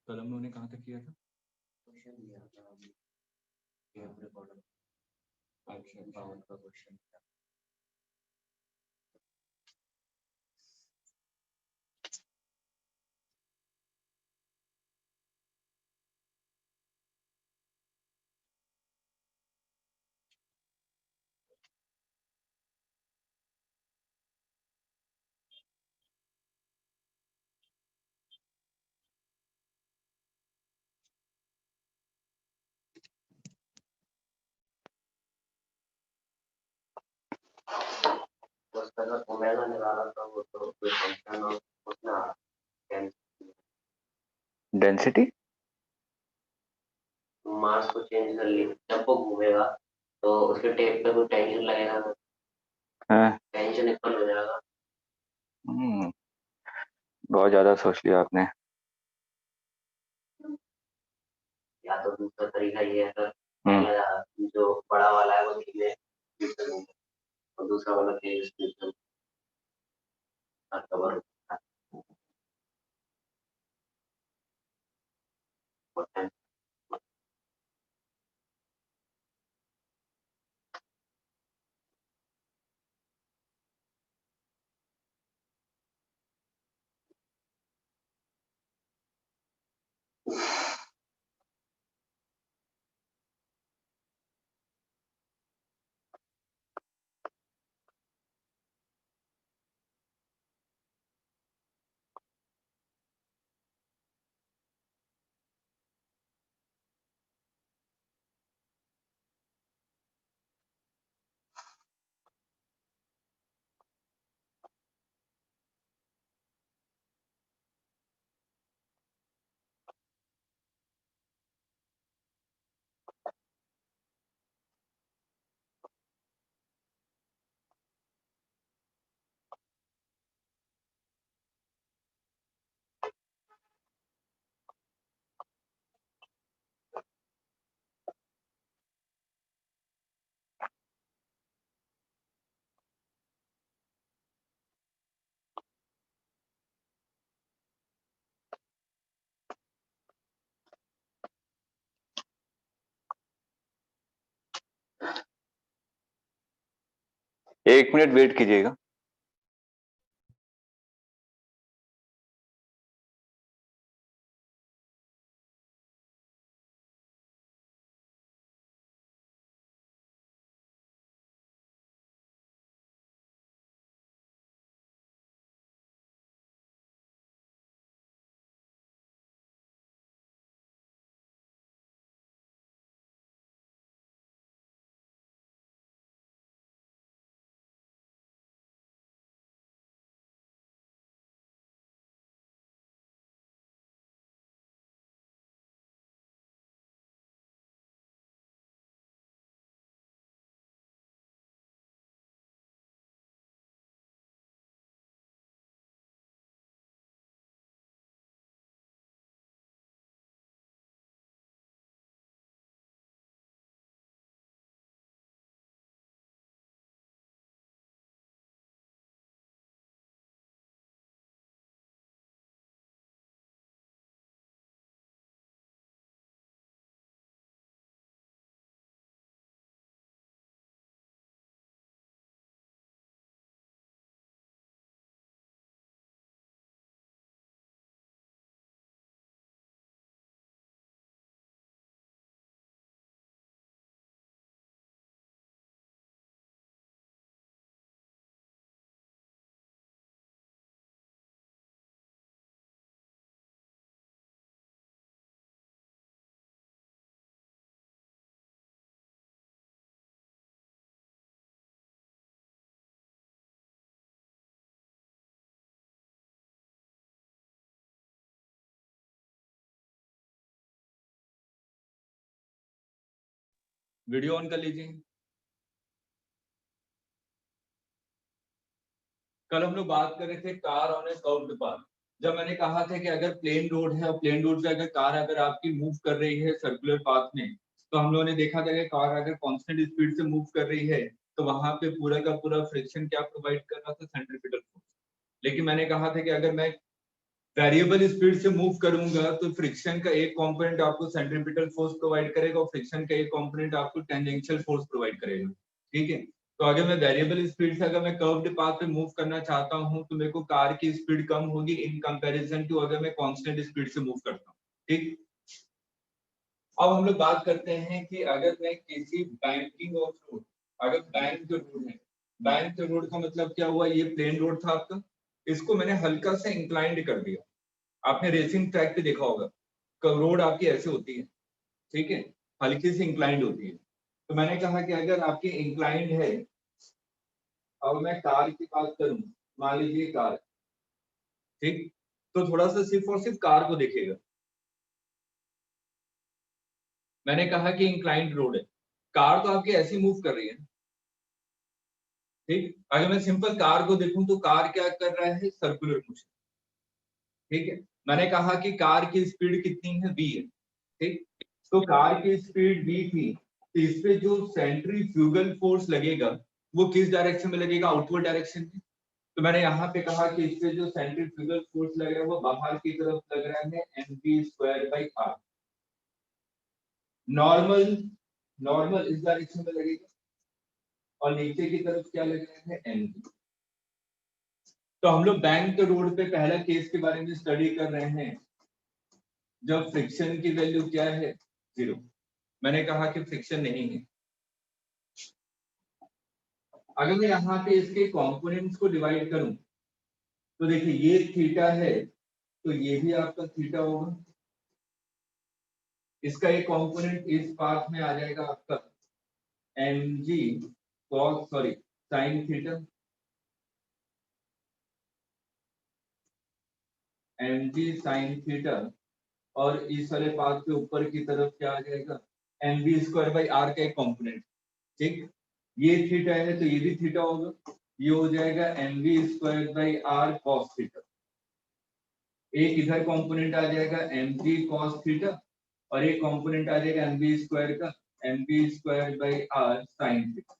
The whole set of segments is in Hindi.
कल हम लोगों ने कहाँ तक किया था? क्वेश्चन दिया था गेम रिकॉर्डर। अच्छा, पावर का क्वेश्चन था। बस अगर ओमेगा निकाला था वो तो कोई फंक्शन और उतना डेंसिटी मास को चेंज कर ली जब वो घूमेगा तो उसके टेप पे कोई टेंशन लगेगा ना, हाँ। टेंशन इक्वल हो जाएगा। बहुत ज्यादा सोच लिया आपने। या तो दूसरा तरीका ये है सर, पहला जो बड़ा वाला है वो धीमे स्पीड से घूमे और दूसरा वाला तेज स्पीड से कवर होता है। 1 मिनट वेट कीजिएगा। वीडियो ऑन कर लीजिए। कल हम लोग बात कर रहे थे car on A curved path. जब मैंने कहा था कि अगर प्लेन रोड है और प्लेन रोड से अगर कार अगर आपकी मूव कर रही है सर्कुलर पाथ में, तो हम लोगों ने देखा था कि कार अगर कांस्टेंट स्पीड से मूव कर रही है तो वहां पे पूरा का पूरा फ्रिक्शन क्या प्रोवाइड कर रहा था, सेंट्रीपिटल फोर्स। लेकिन मैंने कहा था कि अगर मैं वेरिएबल स्पीड से मूव करूंगा तो फ्रिक्शन का एक कंपोनेंट आपको सेंट्रीपिटल फोर्स प्रोवाइड करेगा और फ्रिक्शन का एक कंपोनेंट आपको टेंजेंशियल फोर्स प्रोवाइड करेगा, ठीक है। तो अगर मैं वेरिएबल स्पीड से अगर मैं कर्व्ड पाथ पे मूव करना चाहता हूं तो मेरे को कार की स्पीड कम होगी इन कंपैरिजन टू अगर मैं कांस्टेंट स्पीड से मूव करता हूं, ठीक। अब हम लोग बात करते हैं कि अगर मैं किसी बैंकिंग ऑफ रोड, अगर बैंक रोड है, बैंक रोड का मतलब क्या हुआ, ये प्लेन रोड था आपका, इसको मैंने हल्का सा इंक्लाइंड कर दिया। आपने रेसिंग ट्रैक पे देखा होगा रोड आपकी ऐसे होती है, ठीक है, हल्की सी इंक्लाइंड होती है। तो मैंने कहा कि अगर आपकी इंक्लाइंड है, अब मैं कार की बात करूं, मान लीजिए कार, ठीक, तो थोड़ा सा सिर्फ और सिर्फ कार को देखेगा। मैंने कहा कि इंक्लाइंड रोड है, कार तो आपकी ऐसी मूव कर रही है, ठीक। अगर मैं सिंपल कार को देखूं तो कार क्या कर रहा है, सर्कुलर मोशन, ठीक है। मैंने कहा कि कार की स्पीड कितनी है, v है, ठीक। तो कार की स्पीड v थी, तो इस पे जो सेंट्रीफ्यूगल फोर्स लगेगा वो किस डायरेक्शन में लगेगा, आउटवर्ड डायरेक्शन में। तो मैंने यहाँ पे कहा कि इस पे जो सेंट्रीफ्यूगल फोर्स लग रहा है वो बाहर की तरफ लग रहा है mv²/r। नॉर्मल, नॉर्मल इस डायरेक्शन में लगेगा और नीचे की तरफ क्या लग रहा है, mv। तो हम लोग बैंक रोड पे पहला केस के बारे में स्टडी कर रहे हैं जब फ्रिक्शन की वैल्यू क्या है, 0। मैंने कहा कि फ्रिक्शन नहीं है। अगर मैं यहाँ पे इसके कंपोनेंट्स को डिवाइड करूं तो देखिए ये थीटा है तो ये भी आपका थीटा होगा, इसका एक कंपोनेंट इस पाथ में आ जाएगा आपका mg cos sorry sin theta, mg sin theta, और इस वाले पाथ के ऊपर की तरफ क्या आ जाएगा, mv²/r का एक कंपोनेंट, ठीक। ये थीटा है तो ये भी थीटा होगा, ये हो जाएगा mv²/r cos थीटा। एक इधर कंपोनेंट आ जाएगा mg cos थीटा और एक कंपोनेंट आ जाएगा mv² का mv²/r sin थीटा,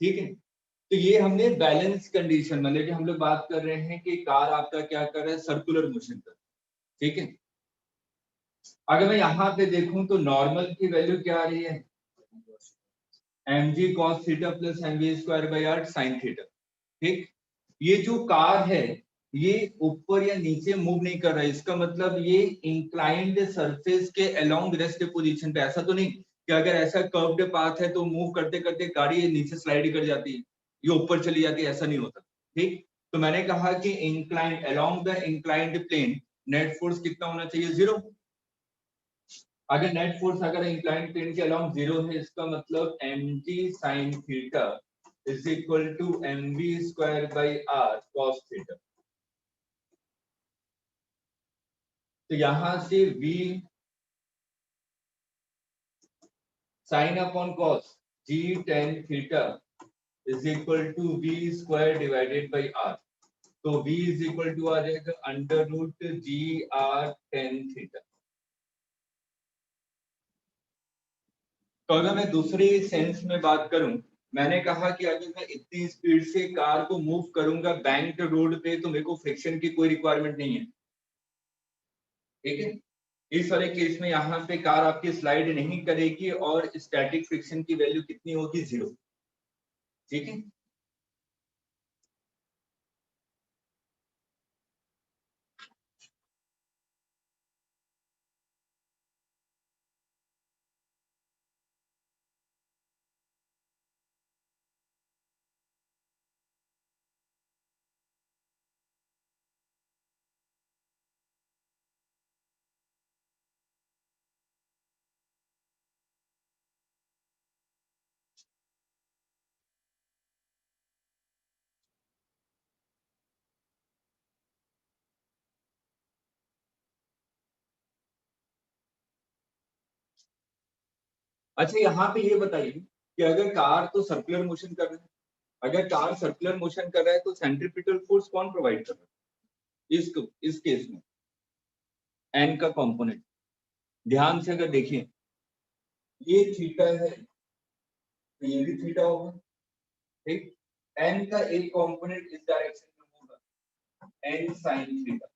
ठीक है। तो ये हमने बैलेंस कंडीशन, मतलब कि हम लोग बात कर रहे हैं कि कार आपका क्या कर रहा है, सर्कुलर मोशन कर, ठीक है। अगर मैं यहाँ पे देखूं तो नॉर्मल की वैल्यू क्या आ रही है, mg cos theta plus mv²/r sin theta, ठीक। ये जो कार है ये ऊपर या नीचे मूव नहीं कर रहा है, इसका मतलब ये इंक्लाइंड सरफेस के अलोंग रेस्ट पोजीशन पे, ऐसा तो नहीं कि अगर ऐसा कर्व्ड पाथ है तो मूव करते करते गाड़ी नीचे स्लाइड कर जाती है, ये ऊपर चली जाती है, ऐसा नहीं होता, ठीक। तो मैंने कहा कि inclined along the inclined plane net force कितना होना चाहिए, 0। अगर नेट फोर्स अगर इंक्लाइंड प्लेन के अलोंग 0 है, इसका मतलब mg sin theta is equal to mv²/r cos theta. तो यहां से v sin upon cos g tan theta is equal to v²/r। तो v इज इक्वल टू आ जाएगा √g r tan थीटा। तो अगर मैं दूसरे सेंस में बात करूं, मैंने कहा कि अगर मैं इतनी स्पीड से कार को मूव करूंगा बैंक रोड पे तो मेरे को फ्रिक्शन की कोई रिक्वायरमेंट नहीं है, ठीक है। इस वाले केस में यहाँ पे कार आपकी स्लाइड नहीं करेगी और स्टैटिक फ्रिक्शन की वैल्यू कितनी होगी, 0, ठीक है। अच्छा यहाँ पे ये बताइए कि अगर कार तो सर्कुलर मोशन कर रहा है, अगर कार सर्कुलर मोशन कर रहा है तो सेंट्रीपिटल फोर्स कौन प्रोवाइड कर रहा है इस केस में, एन का कंपोनेंट। ध्यान से अगर देखिए ये थीटा है तो ये भी थीटा होगा, ठीक। एन का एक कंपोनेंट इस डायरेक्शन में होगा, n sin थीटा।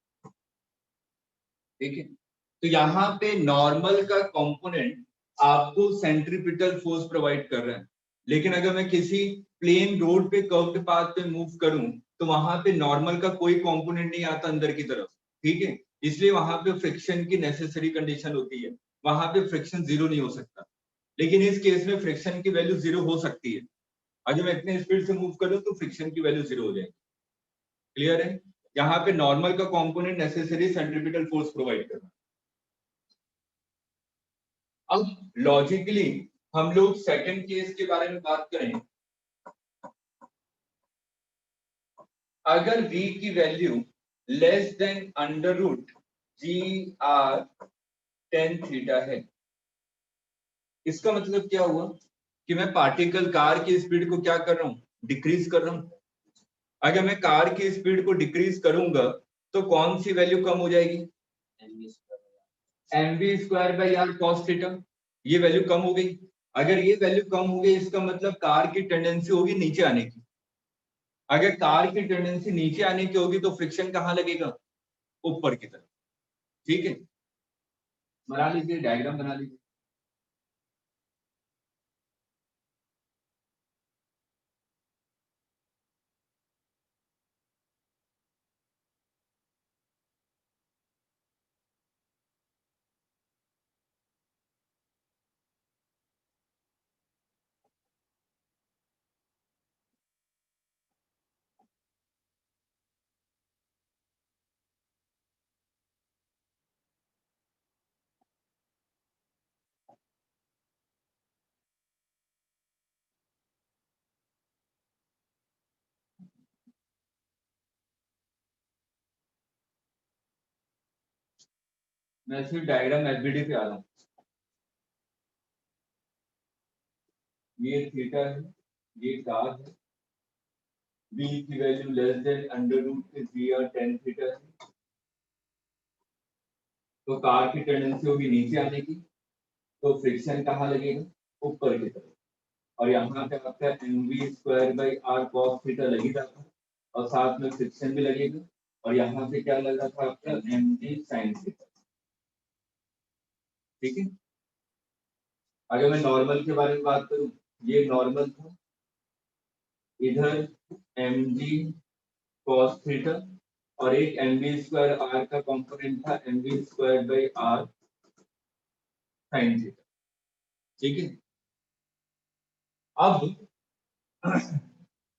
ठीक है, तो यहाँ पे नॉर्मल का कंपोनेंट आपको सेंट्रीपिटल फोर्स प्रोवाइड कर रहा है, लेकिन अगर मैं किसी प्लेन रोड पे कर्व्ड पाथ पे मूव करूं तो वहां पे नॉर्मल का कोई कंपोनेंट नहीं आता अंदर की तरफ। ठीक है, इसलिए वहां पे फ्रिक्शन की नेसेसरी कंडीशन होती है, वहां पे फ्रिक्शन जीरो नहीं हो सकता। लेकिन इस केस में फ्रिक्शन की वैल्यू जीरो हो सकती है, अगर मैं इतने स्पीड से मूव करूं तो फ्रिक्शन की वैल्यू जीरो हो जाएगी। क्लियर है, यहाँ पे नॉर्मल का component necessary centripetal force provide कर रहा है। अब लॉजिकली हम लोग सेकंड केस के बारे में बात करें, अगर v की value less than under root g r tan theta है, इसका मतलब क्या हुआ कि मैं पार्टिकल कार की स्पीड को क्या कर रहा हूं, डिक्रीज कर रहा हूं। अगर मैं कार की स्पीड को डिक्रीज करूंगा तो कौन सी वैल्यू कम हो जाएगी, mv square by r cos theta, ये वैल्यू कम हो गई। अगर ये वैल्यू कम हो गई इसका मतलब कार की टेंडेंसी होगी नीचे आने की। अगर कार की टेंडेंसी नीचे आने की होगी तो फ्रिक्शन कहाँ लगेगा, ऊपर की तरफ। ठीक है, बना लीजिए, डायग्राम बना लीजिए। मैं सिर्फ डायग्राम एफबीडी पे आ रहा हूँ। ये थीटा है, ये कार है, v की value less than under root g r tan theta है, तो कार की टेंडेंसी होगी नीचे आने की, तो फ्रिक्शन कहाँ लगेगा, ऊपर की तरफ। और यहाँ पे आपका mv square by r cos theta लगी जाता है और साथ में फ्रिक्शन भी लगेगा, और यहाँ पे क्या लगा था आपका mg sin थीटा। ठीक है, अगर मैं नॉर्मल के बारे में बात करूं, ये नॉर्मल था, इधर mg cos थीटा और एक mv स्क्वायर r का कंपोनेंट था mv square by r sin theta. ठीक है, अब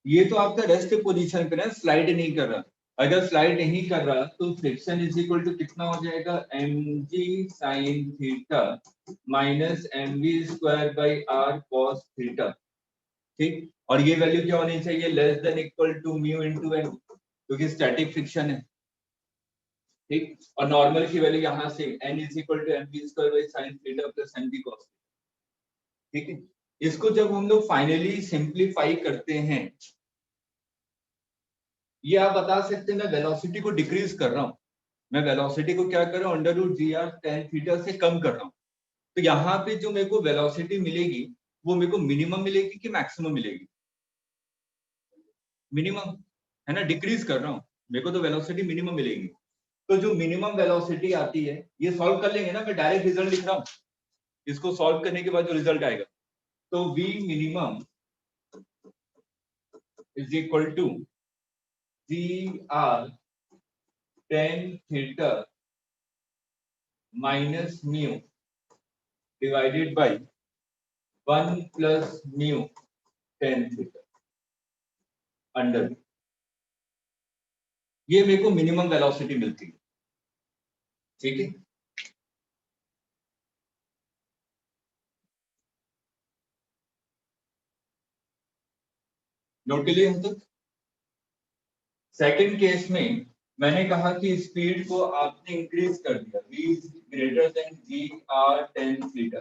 ये तो आपका रेस्ट पोजीशन पे ना, स्लाइड नहीं कर रहा। अगर स्लाइड नहीं कर रहा तो फ्रिक्शन इज इक्वल टू कितना हो जाएगा, mg sin theta minus mv square by r cos theta. ठीक, और ये वैल्यू क्या होनी चाहिए, less than equal to mu into n, क्योंकि स्टैटिक फ्रिक्शन है। ठीक, और नॉर्मल की वैल्यू यहाँ से n is equal to mv square by sin theta plus mv cos। ठीक है, इसको जब हम लोग फाइनली सिंप्लीफाई करते हैं, ये आप बता सकते हैं मैं वेलोसिटी को डिक्रीज कर रहा हूँ, मैं वेलोसिटी को क्या कर रहा हूँ, under root g r tan theta से कम कर रहा हूँ। तो यहाँ पे जो मेरे को वेलोसिटी मिलेगी वो मेरे को मिनिमम मिलेगी कि मैक्सिमम मिलेगी, मिनिमम है ना, डिक्रीज कर रहा हूँ, मेरे को तो वेलोसिटी मिनिमम मिलेगी। तो जो मिनिमम वेलोसिटी आती है, ये सॉल्व कर लेंगे ना, मैं डायरेक्ट रिजल्ट लिख रहा हूँ, इसको सॉल्व करने के बाद जो रिजल्ट आएगा, तो v minimum is equal to g r tan theta minus mu divided by 1 plus mu tan theta under, ये मेरे को मिनिमम वेलोसिटी मिलती है। ठीक है, नोट के लिए हम तक। सेकंड केस में मैंने कहा कि स्पीड को आपने इंक्रीज कर दिया, v greater than g r tan theta.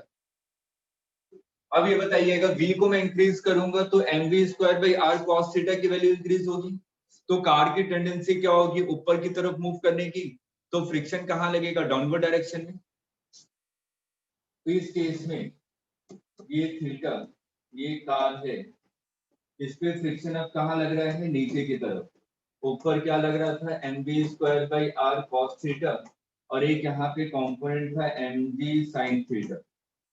अब ये बताइएगा, v को मैं इंक्रीज करूंगा तो mv square by r cos theta की वैल्यू इंक्रीज होगी, तो कार की टेंडेंसी क्या होगी, ऊपर की तरफ मूव करने की, तो फ्रिक्शन कहाँ लगेगा, डाउनवर्ड डायरेक्शन में। तो इस केस में ये थीटा, ये कार है, इस पे फ्रिक्शन अब कहाँ लग रहा है, नीचे की तरफ। ऊपर क्या लग रहा था mv square by r cos theta, और एक यहाँ पे कंपोनेंट था mg sin थीटा।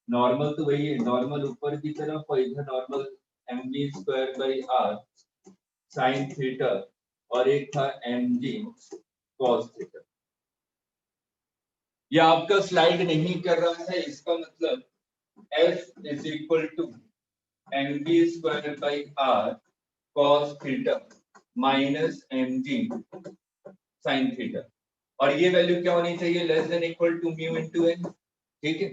नॉर्मल तो वही है, नॉर्मल ऊपर की तरफ और इधर normal mv square by r sin theta, और एक था mg cos थीटा। ये आपका स्लाइड नहीं कर रहा है, इसका मतलब f is equal to mv square by r cos theta minus mg sin theta, और ये वैल्यू क्या होनी चाहिए, less than equal to mu into n। ठीक है,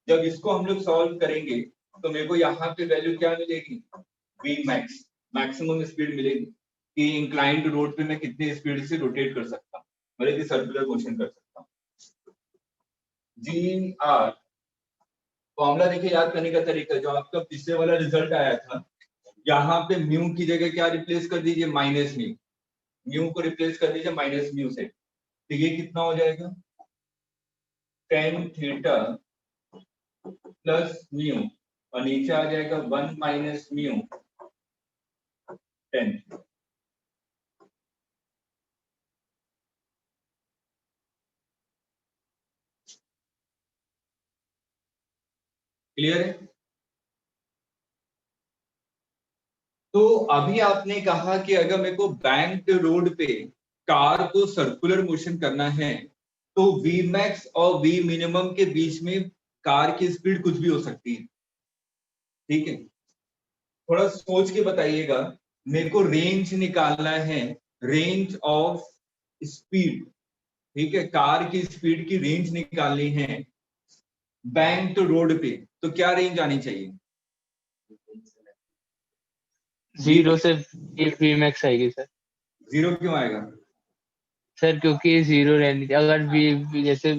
जब इसको हम लोग सॉल्व करेंगे तो मेरे को यहाँ पे वैल्यू क्या मिलेगी, v मैक्स, मैक्सिमम स्पीड मिलेगी कि इंक्लाइंड रोड पे मैं कितनी स्पीड से रोटेट कर सकता हूँ, मतलब कि सर्कुलर मोशन कर सकता हूँ। जी आर फॉर्मूला देखिए, याद करने का तरीका जो आपका पिछले वाला रिजल्ट आया था, यहाँ पे म्यू की जगह क्या रिप्लेस कर दीजिए, माइनस म्यू, म्यू को रिप्लेस कर दीजिए माइनस म्यू से, तो ये कितना हो जाएगा, टेन थीटा प्लस म्यू, और नीचे आ जाएगा one minus mu tan. Clear है? तो अभी आपने कहा कि अगर मेरे को बैंक्ड रोड पे कार को सर्कुलर मोशन करना है तो वी मैक्स और वी मिनिमम के बीच में कार की स्पीड कुछ भी हो सकती है। ठीक है, थोड़ा सोच के बताइएगा, मेरे को रेंज निकालना है, रेंज ऑफ स्पीड। ठीक है, कार की स्पीड की रेंज निकालनी है बैंक्ड रोड पे, तो क्या रेंज आनी चाहिए, 0 से वी मैक्स आएगी सर। 0 क्यों आएगा सर क्योंकि 0 रहनी चाहिए, अगर वी जैसे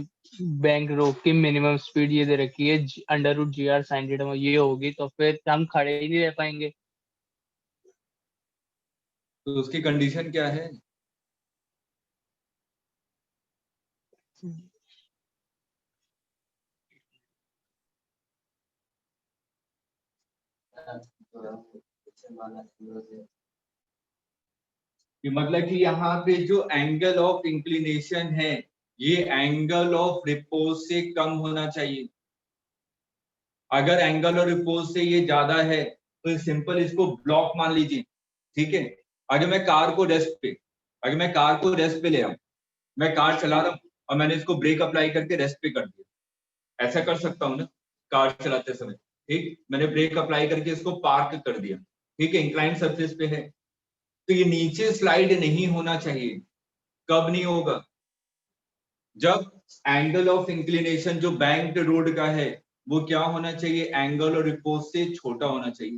बैंक रोक की मिनिमम स्पीड ये दे रखी है under root g r sine theta, ये होगी तो फिर हम खड़े ही नहीं रह पाएंगे। तो उसकी कंडीशन क्या है, कि मतलब कि यहाँ पे जो एंगल ऑफ इंक्लिनेशन है ये एंगल ऑफ रिपोज से कम होना चाहिए। अगर एंगल ऑफ रिपोज से ये ज्यादा है तो सिंपल इसको ब्लॉक मान लीजिए। ठीक है, अगर मैं कार को रेस्ट पे, अगर मैं कार को रेस्ट पे ले आऊं, मैं कार चला रहा हूँ और मैंने इसको ब्रेक अप्लाई करके रेस्ट पे कर दिया, ऐसा कर सकता हूँ ना कार चलाते समय। ठीक, मैंने ब्रेक अप्लाई करके इसको पार्क कर दिया, ठीक है, इंक्लाइन सरफेस पे है, तो ये नीचे स्लाइड नहीं होना चाहिए। कब नहीं होगा, जब एंगल ऑफ इंक्लिनेशन जो बैंक्ड रोड का है वो क्या होना चाहिए, एंगल और रिपोज से छोटा होना चाहिए।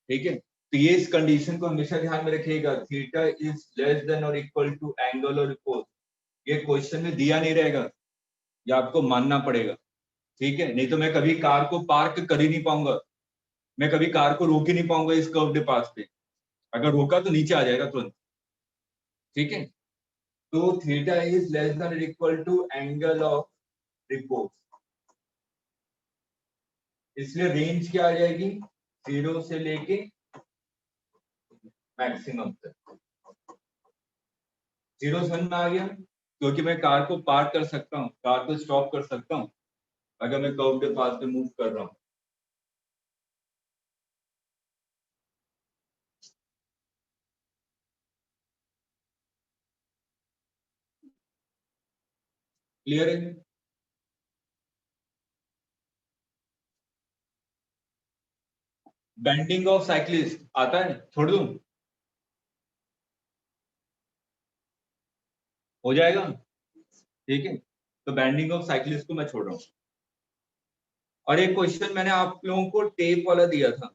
ठीक है, तो ये इस कंडीशन को हमेशा ध्यान में रखिएगा, थीटा इज लेस देन और इक्वल टू एंगल और रिपोज। ये क्वेश्चन में दिया नहीं रहेगा, ये आपको मानना पड़ेगा। ठीक है, नहीं तो मैं कभी कार को पार्क कर ही नहीं पाऊंगा, मैं कभी कार को रोक ही नहीं पाऊंगा इस कर्व्ड पाथ पे, अगर रोका तो नीचे आ जाएगा तुरंत। ठीक है, तो थीटा इज लेस देन और equal to angle of repose, इसलिए रेंज क्या आ जाएगी, 0 से लेके मैक्सिमम तक। 0 समझ में आ गया, क्योंकि मैं कार को पार्क कर सकता हूँ, कार को स्टॉप कर सकता हूँ अगर मैं कर्व्ड पाथ पे मूव कर रहा हूँ। क्लियर है? बेंडिंग ऑफ साइक्लिस्ट आता है, छोड़ दूं, हो जाएगा। ठीक है, तो बेंडिंग ऑफ साइक्लिस्ट को मैं छोड़ रहा हूँ। और एक क्वेश्चन मैंने आप लोगों को टेप वाला दिया था,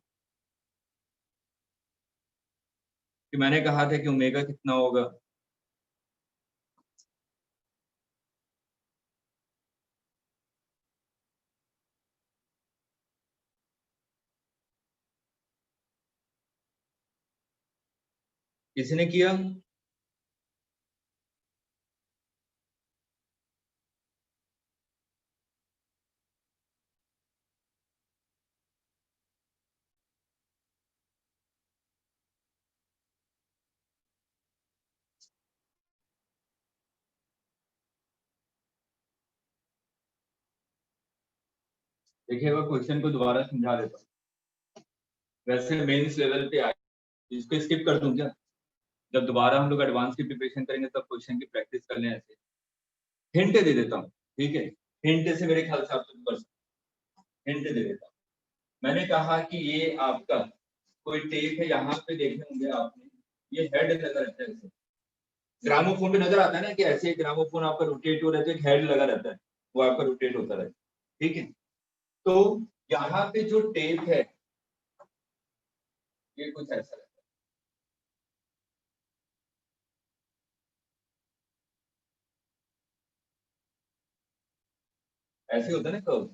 कि मैंने कहा था कि ओमेगा कितना होगा, किसने किया, देखिएगा क्वेश्चन को दोबारा समझा देता हूँ। वैसे मेंस लेवल पे आए, इसको स्किप कर दूं क्या? जब दोबारा हम लोग एडवांस की प्रिपरेशन करेंगे तब क्वेश्चन की प्रैक्टिस कर लें। ऐसे हिंट दे देता हूँ, ठीक है? हिंट से मेरे ख्याल से आप कर सकते, हिंट दे देता हूँ। मैंने कहा कि ये आपका कोई टेप है, यहाँ पे देखे होंगे आपने, ये हेड लगा रहता है। ग्रामोफोन पे नजर आता है ना कि ऐसे ग्रामोफोन आपका रोटेट हो रहता है, हेड लगा रहता है, वो आपका रोटेट होता रहता है, ठीक है? तो यहाँ पे जो टेप है ये कुछ ऐसा रहता है, ऐसे होता है ना कर्व,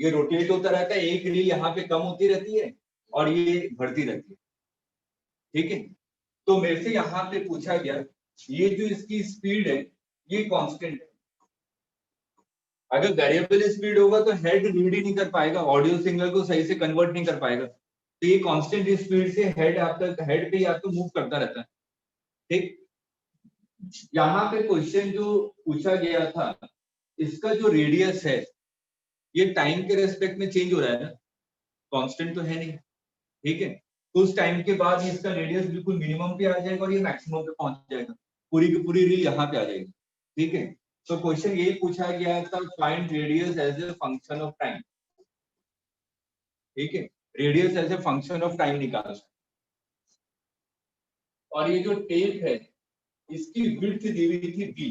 ये रोटेट होता रहता है, एक रील यहाँ पे कम होती रहती है और ये बढ़ती रहती है, ठीक है? तो मेरे से यहाँ पे पूछा गया ये जो इसकी स्पीड है ये कांस्टेंट है। अगर वेरिएबल स्पीड होगा तो हेड रीड ही नहीं कर पाएगा, ऑडियो सिग्नल को सही से कन्वर्ट नहीं कर पाएगा, तो ये कांस्टेंट स्पीड से हेड आपका हेड पे ही आपको मूव करता रहता है, ठीक? यहाँ पे क्वेश्चन जो पूछा गया था, इसका जो रेडियस है ये टाइम के रेस्पेक्ट में चेंज हो रहा है ना, कांस्टेंट तो है नहीं, ठीक है? तो उस टाइम के बाद इसका रेडियस बिल्कुल मिनिमम पे आ जाएगा और ये मैक्सिमम पे पहुंच जाएगा, पूरी की पूरी रील यहाँ पे आ जाएगी, ठीक है? तो क्वेश्चन यही पूछा गया था, find radius as a function of time, ठीक है? Radius as a function of time निकालना। और ये जो टेप है इसकी विड्थ दी हुई थी बी,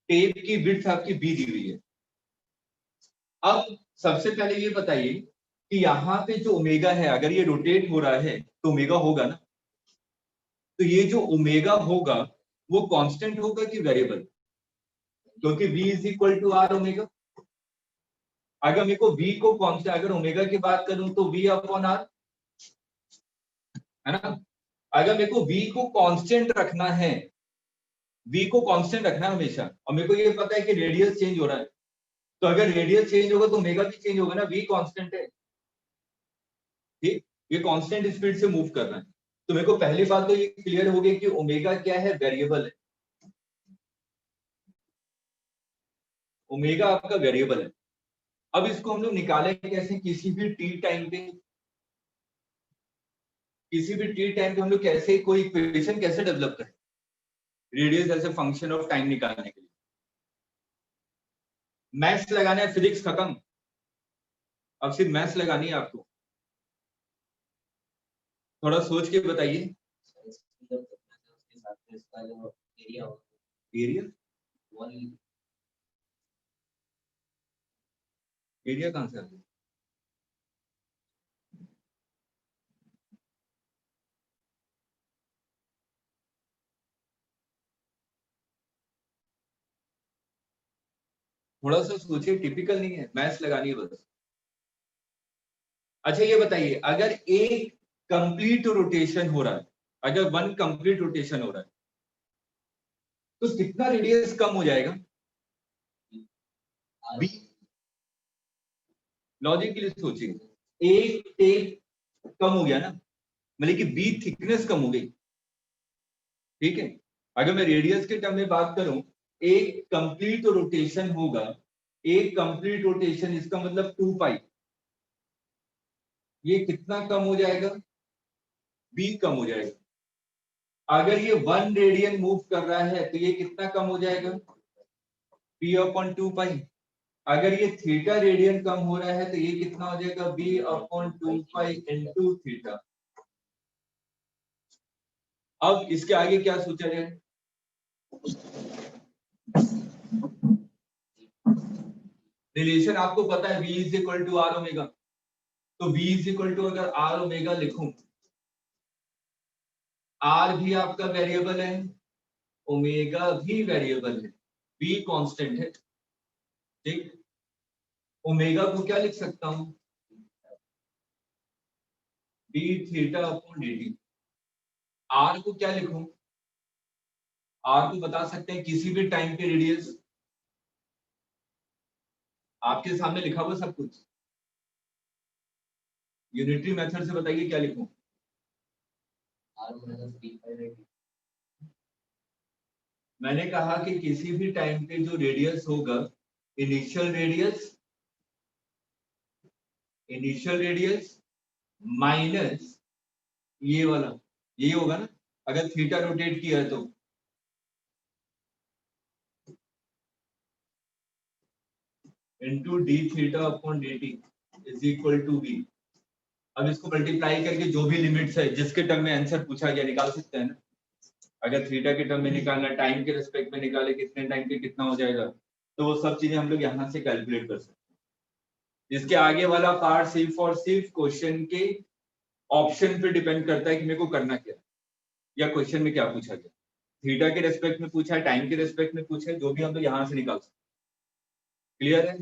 टेप की विड्थ आपकी बी दी हुई है। अब सबसे पहले ये बताइए कि यहाँ पे जो ओमेगा है अगर ये रोटेट हो रहा है तो ओमेगा होगा ना, तो ये जो ओमेगा होगा वो कांस्टेंट होगा कि वेरिएबल? क्योंकि v is equal to r omega. अगर मेरे को v को कांस्टेंट, अगर ओमेगा की बात करूं तो v अपॉन आर, है ना? अगर मेरे को v को कांस्टेंट रखना है, v को कांस्टेंट रखना है हमेशा, और मेरे को ये पता है कि रेडियस चेंज हो रहा है, तो अगर रेडियस चेंज होगा तो ओमेगा भी चेंज होगा ना, v कांस्टेंट है, ठीक? ये कांस्टेंट स्पीड से मूव कर रहा है, तो मेरे को पहली बात तो ये क्लियर हो गई कि ओमेगा क्या है, वेरिएबल है, ओमेगा आपका वेरिएबल है। अब इसको हम लोग निकाले कैसे? किसी भी टी टाइम पे, किसी भी टी टाइम पे हम लोग कैसे कोई इक्वेशन कैसे डेवलप करें radius as a function of time निकालने के लिए? मैथ्स लगाना है, फिजिक्स खत्म, अब सिर्फ मैथ्स लगानी है आपको। थोड़ा सोच के बताइए। एरिया, एरिया कहां से आ गया? थोड़ा सा सोचिए, टिपिकल नहीं है, मैथ्स लगानी है बस। अच्छा ये बताइए, अगर एक कंप्लीट रोटेशन हो रहा है, अगर वन कंप्लीट रोटेशन हो रहा है तो कितना रेडियस कम हो जाएगा? बी, लॉजिक के लिए सोचिए, एक टेप कम हो गया ना, मतलब कि बी थिकनेस कम हो गई, ठीक है? अगर मैं रेडियस के टर्म में बात करूं, एक कंप्लीट रोटेशन होगा, एक कंप्लीट रोटेशन इसका मतलब 2 पाई, ये कितना कम हो जाएगा? बी कम हो जाएगा। अगर ये 1 रेडियन मूव कर रहा है तो ये कितना कम हो जाएगा? बी अपॉन 2 पाई। अगर ये थीटा रेडियन कम हो रहा है तो ये कितना हो जाएगा? B upon 2 pi into theta. अब इसके आगे क्या सोचा जाए? रिलेशन आपको पता है v is equal to r omega, तो v इज इक्वल टू अगर आर ओमेगा लिखूं, आर भी आपका वेरिएबल है, ओमेगा भी वेरिएबल है, v कांस्टेंट है, ठीक? ओमेगा को क्या लिख सकता हूं? d theta upon dt। R को क्या लिखूं? आर को बता सकते हैं किसी भी टाइम पे रेडियस, आपके सामने लिखा हुआ सब कुछ, यूनिटरी मेथड से बताइए क्या लिखूं? मैंने कहा कि किसी भी टाइम पे जो रेडियस होगा, initial radius initial radius minus ये वाला, यही होगा ना अगर थीटा रोटेट किया है तो, into d theta upon d t is equal to b. अब इसको मल्टीप्लाई करके जो भी लिमिट्स है जिसके टर्म में आंसर पूछा गया निकाल सकते हैं ना। अगर थीटा के टर्म में निकालना, टाइम के रिस्पेक्ट में निकाले कितने टाइम पे कितना हो जाएगा, तो वो सब चीजें हम लोग यहाँ से कैलकुलेट कर सकते हैं। इसके आगे वाला पार्ट सिर्फ और सिर्फ क्वेश्चन के ऑप्शन पे डिपेंड करता है कि मेरे को करना क्या है या क्वेश्चन में क्या पूछा गया। थीटा के रेस्पेक्ट में पूछा है, टाइम के रेस्पेक्ट में पूछा है, जो भी हम लोग यहाँ से निकाल सकते हैं। क्लियर है?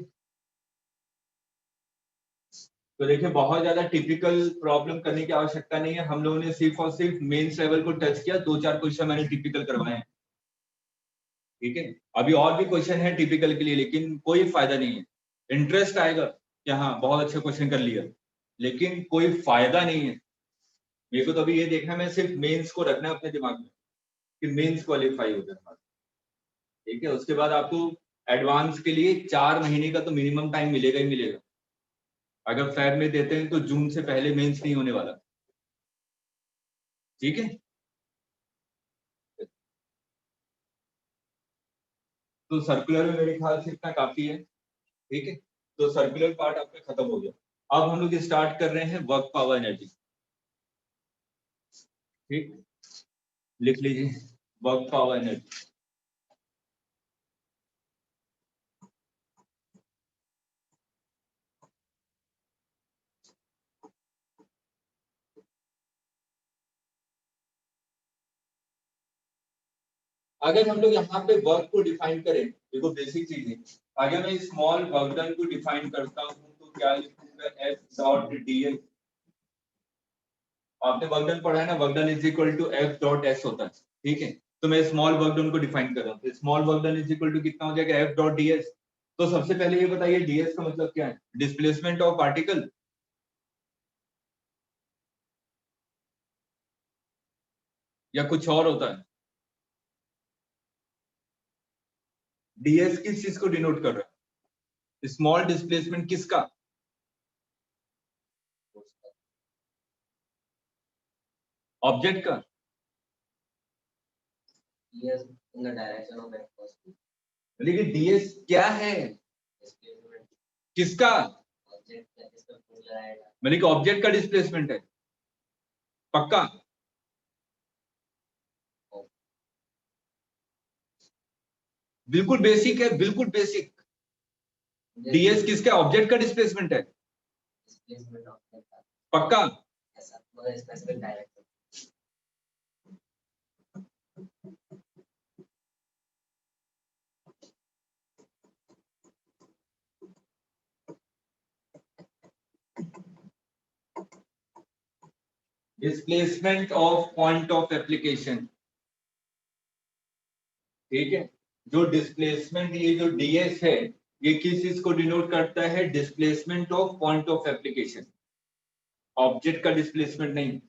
तो देखिए बहुत ज्यादा टिपिकल प्रॉब्लम करने की आवश्यकता नहीं है, हम लोगों ने सिर्फ और सिर्फ मेंस लेवल को टच किया, 2-4 क्वेश्चन मैंने टिपिकल करवाए हैं। ठीक है, अभी और भी क्वेश्चन है टिपिकल के लिए, लेकिन कोई फायदा नहीं है। इंटरेस्ट आएगा कि हाँ बहुत अच्छा क्वेश्चन कर लिया, लेकिन कोई फायदा नहीं है। मेरे को तो अभी ये देखना है, मैं सिर्फ मेंस को रखना है अपने दिमाग में कि मेंस क्वालिफाई हो जाए। ठीक है, उसके बाद आपको एडवांस के लिए 4 महीने का तो मिनिमम टाइम मिलेगा ही मिलेगा। अगर फेब में देते हैं तो जून से पहले मेंस नहीं होने वाला। ठीक है, तो सर्कुलर में मेरे ख्याल से इतना काफी है। ठीक है, तो सर्कुलर पार्ट आपका खत्म हो गया। अब हम लोग स्टार्ट कर रहे हैं वर्क पावर एनर्जी। ठीक, लिख लीजिए वर्क पावर एनर्जी। अगर हम लोग यहाँ पे वर्क को डिफाइन करें, देखो बेसिक चीज है। अगर मैं स्मॉल वर्क डन को डिफाइन करता हूँ तो क्या लिखूंगा, एफ डॉट डीएल। आपने वर्क डन पढ़ा है ना, work done is equal to f dot s होता है। ठीक है, तो मैं स्मॉल वर्क डन को डिफाइन कर रहा हूँ, तो small work done is equal to कितना हो जाएगा, एफ डॉट डीएस। तो सबसे पहले ये बताइए डीएस का मतलब क्या है, डिस्प्लेसमेंट ऑफ पार्टिकल या कुछ और होता है। डीएस किस चीज को डिनोट कर रहा है, स्मॉल डिस्प्लेसमेंट किसका, ऑब्जेक्ट का। Yes, in the direction of velocity. लेकिन डीएस क्या है, Displacement किसका, object का जिसका पुल लगाएगा। मतलब कि ऑब्जेक्ट का डिस्प्लेसमेंट है, पक्का। बिल्कुल बेसिक है, बिल्कुल बेसिक। डीएस किसका, ऑब्जेक्ट का डिस्प्लेसमेंट है, Displacement object का। पक्का। ऐसा मतलब specific direction। Displacement of point of application. ठीक है, जो डिस्प्लेसमेंट, ये जो डीएस है, ये किस चीज को डिनोट करता है, displacement of point of application, object का डिस्प्लेसमेंट नहीं।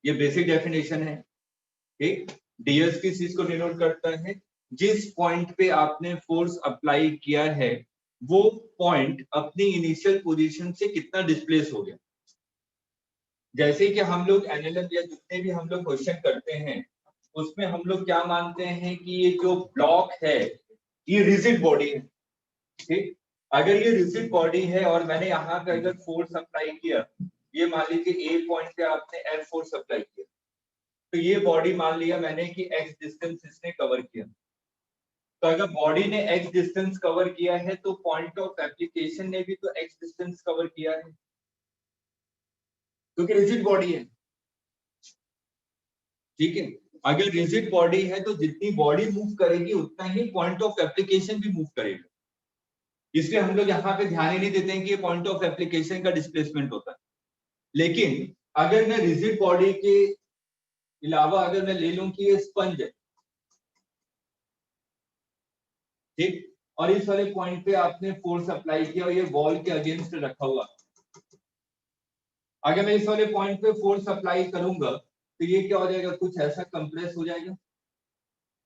ये बेसिक डेफिनेशन है। ठीक, डीएस किस चीज को डिनोट करता है, जिस पॉइंट पे आपने फोर्स अप्लाई किया है वो पॉइंट अपनी इनिशियल पोजीशन से कितना डिस्प्लेस हो गया। जैसे कि हम लोग एनएलएम या जितने भी हम लोग क्वेश्चन करते हैं उसमें हम लोग क्या मानते हैं कि ये जो ब्लॉक है ये रिजिड बॉडी है। ठीक, अगर ये रिजिड बॉडी है और मैंने यहाँ पे अगर फोर्स अप्लाई किया, ये मान लीजिए ए पॉइंट पे आपने एफ फोर्स अप्लाई किया, तो ये बॉडी मान लिया मैंने कि एक्स डिस्टेंस इसने कवर किया। तो अगर बॉडी ने एक्स डिस्टेंस कवर किया है तो पॉइंट ऑफ एप्लीकेशन ने भी तो एक्स डिस्टेंस कवर किया है, क्योंकि रिजिड बॉडी है। ठीक है, अगर रिजिड बॉडी है तो जितनी बॉडी मूव करेगी उतना ही पॉइंट ऑफ एप्लीकेशन भी मूव करेगा। इसलिए हम लोग यहाँ पे ध्यान ही नहीं देते हैं कि ये पॉइंट ऑफ एप्लीकेशन का डिस्प्लेसमेंट होता है। लेकिन अगर मैं रिजिड बॉडी के अलावा अगर मैं ले लूं कि ये स्पंज है, ठीक, और इस वाले पॉइंट पे आपने फोर्स अप्लाई किया और ये वॉल के अगेंस्ट रखा हुआ, अगर मैं इस वाले पॉइंट पे फोर्स अप्लाई करूंगा तो ये क्या हो जाएगा, कुछ ऐसा कंप्रेस हो जाएगा।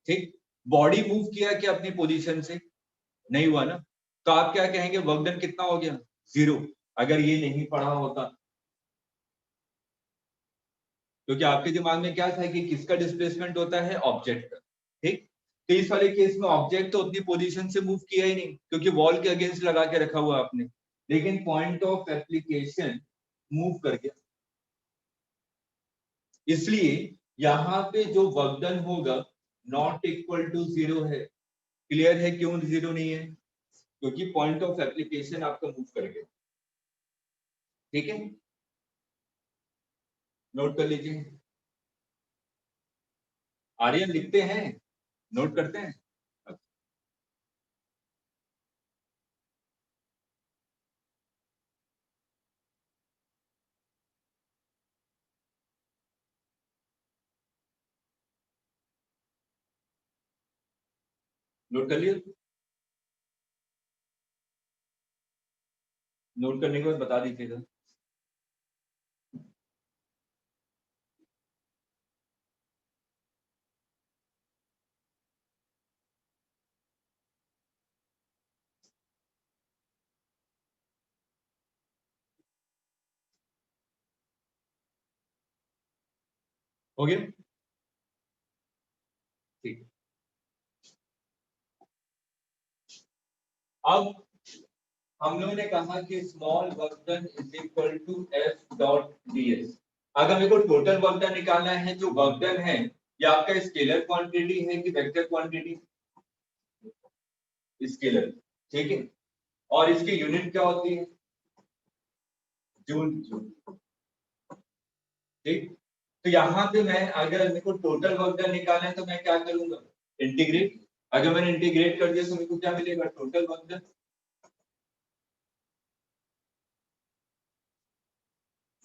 ठीक, बॉडी मूव किया क्या अपनी पोजीशन से, नहीं हुआ ना, तो आप क्या कहेंगे, वर्क डन कितना हो गया, 0। अगर ये नहीं पढ़ा होता, क्योंकि आपके दिमाग में क्या था कि किसका डिस्प्लेसमेंट होता है, ऑब्जेक्ट का, ठीक। तो इस वाले केस में ऑब्जेक्ट तो अपनी पोजीशन से मूव किया ही नहीं, क्योंकि वॉल के अगेंस्ट लगा के रखा हुआ आपने, लेकिन पॉइंट ऑफ एप्लीकेशन मूव कर गया। इसलिए यहाँ पे जो वर्क डन होगा नॉट इक्वल टू 0 है। क्लियर है क्यों 0 नहीं है? क्योंकि पॉइंट ऑफ एप्लीकेशन आपका मूव कर गया। ठीक है, नोट कर लीजिए। आर्यन लिखते हैं, नोट करते हैं। नोट कर लिया? नोट करने के बाद बता दीजिएगा। हो गया? ठीक। अब हम लोगों ने कहा कि small work done is equal to f dot ds. अगर मेरे को टोटल वर्क डन निकालना है, जो वर्क डन है ये आपका स्केलर क्वांटिटी है कि वेक्टर क्वांटिटी? स्केलर, ठीक है। और इसकी यूनिट क्या होती है? जूल, जूल, ठीक। तो यहाँ पे मैं, अगर मेरे को टोटल वर्क डन निकालना है तो मैं क्या करूंगा? इंटीग्रेट। अगर मैंने इंटीग्रेट कर दिया तो मेरे को क्या मिलेगा? Total work done.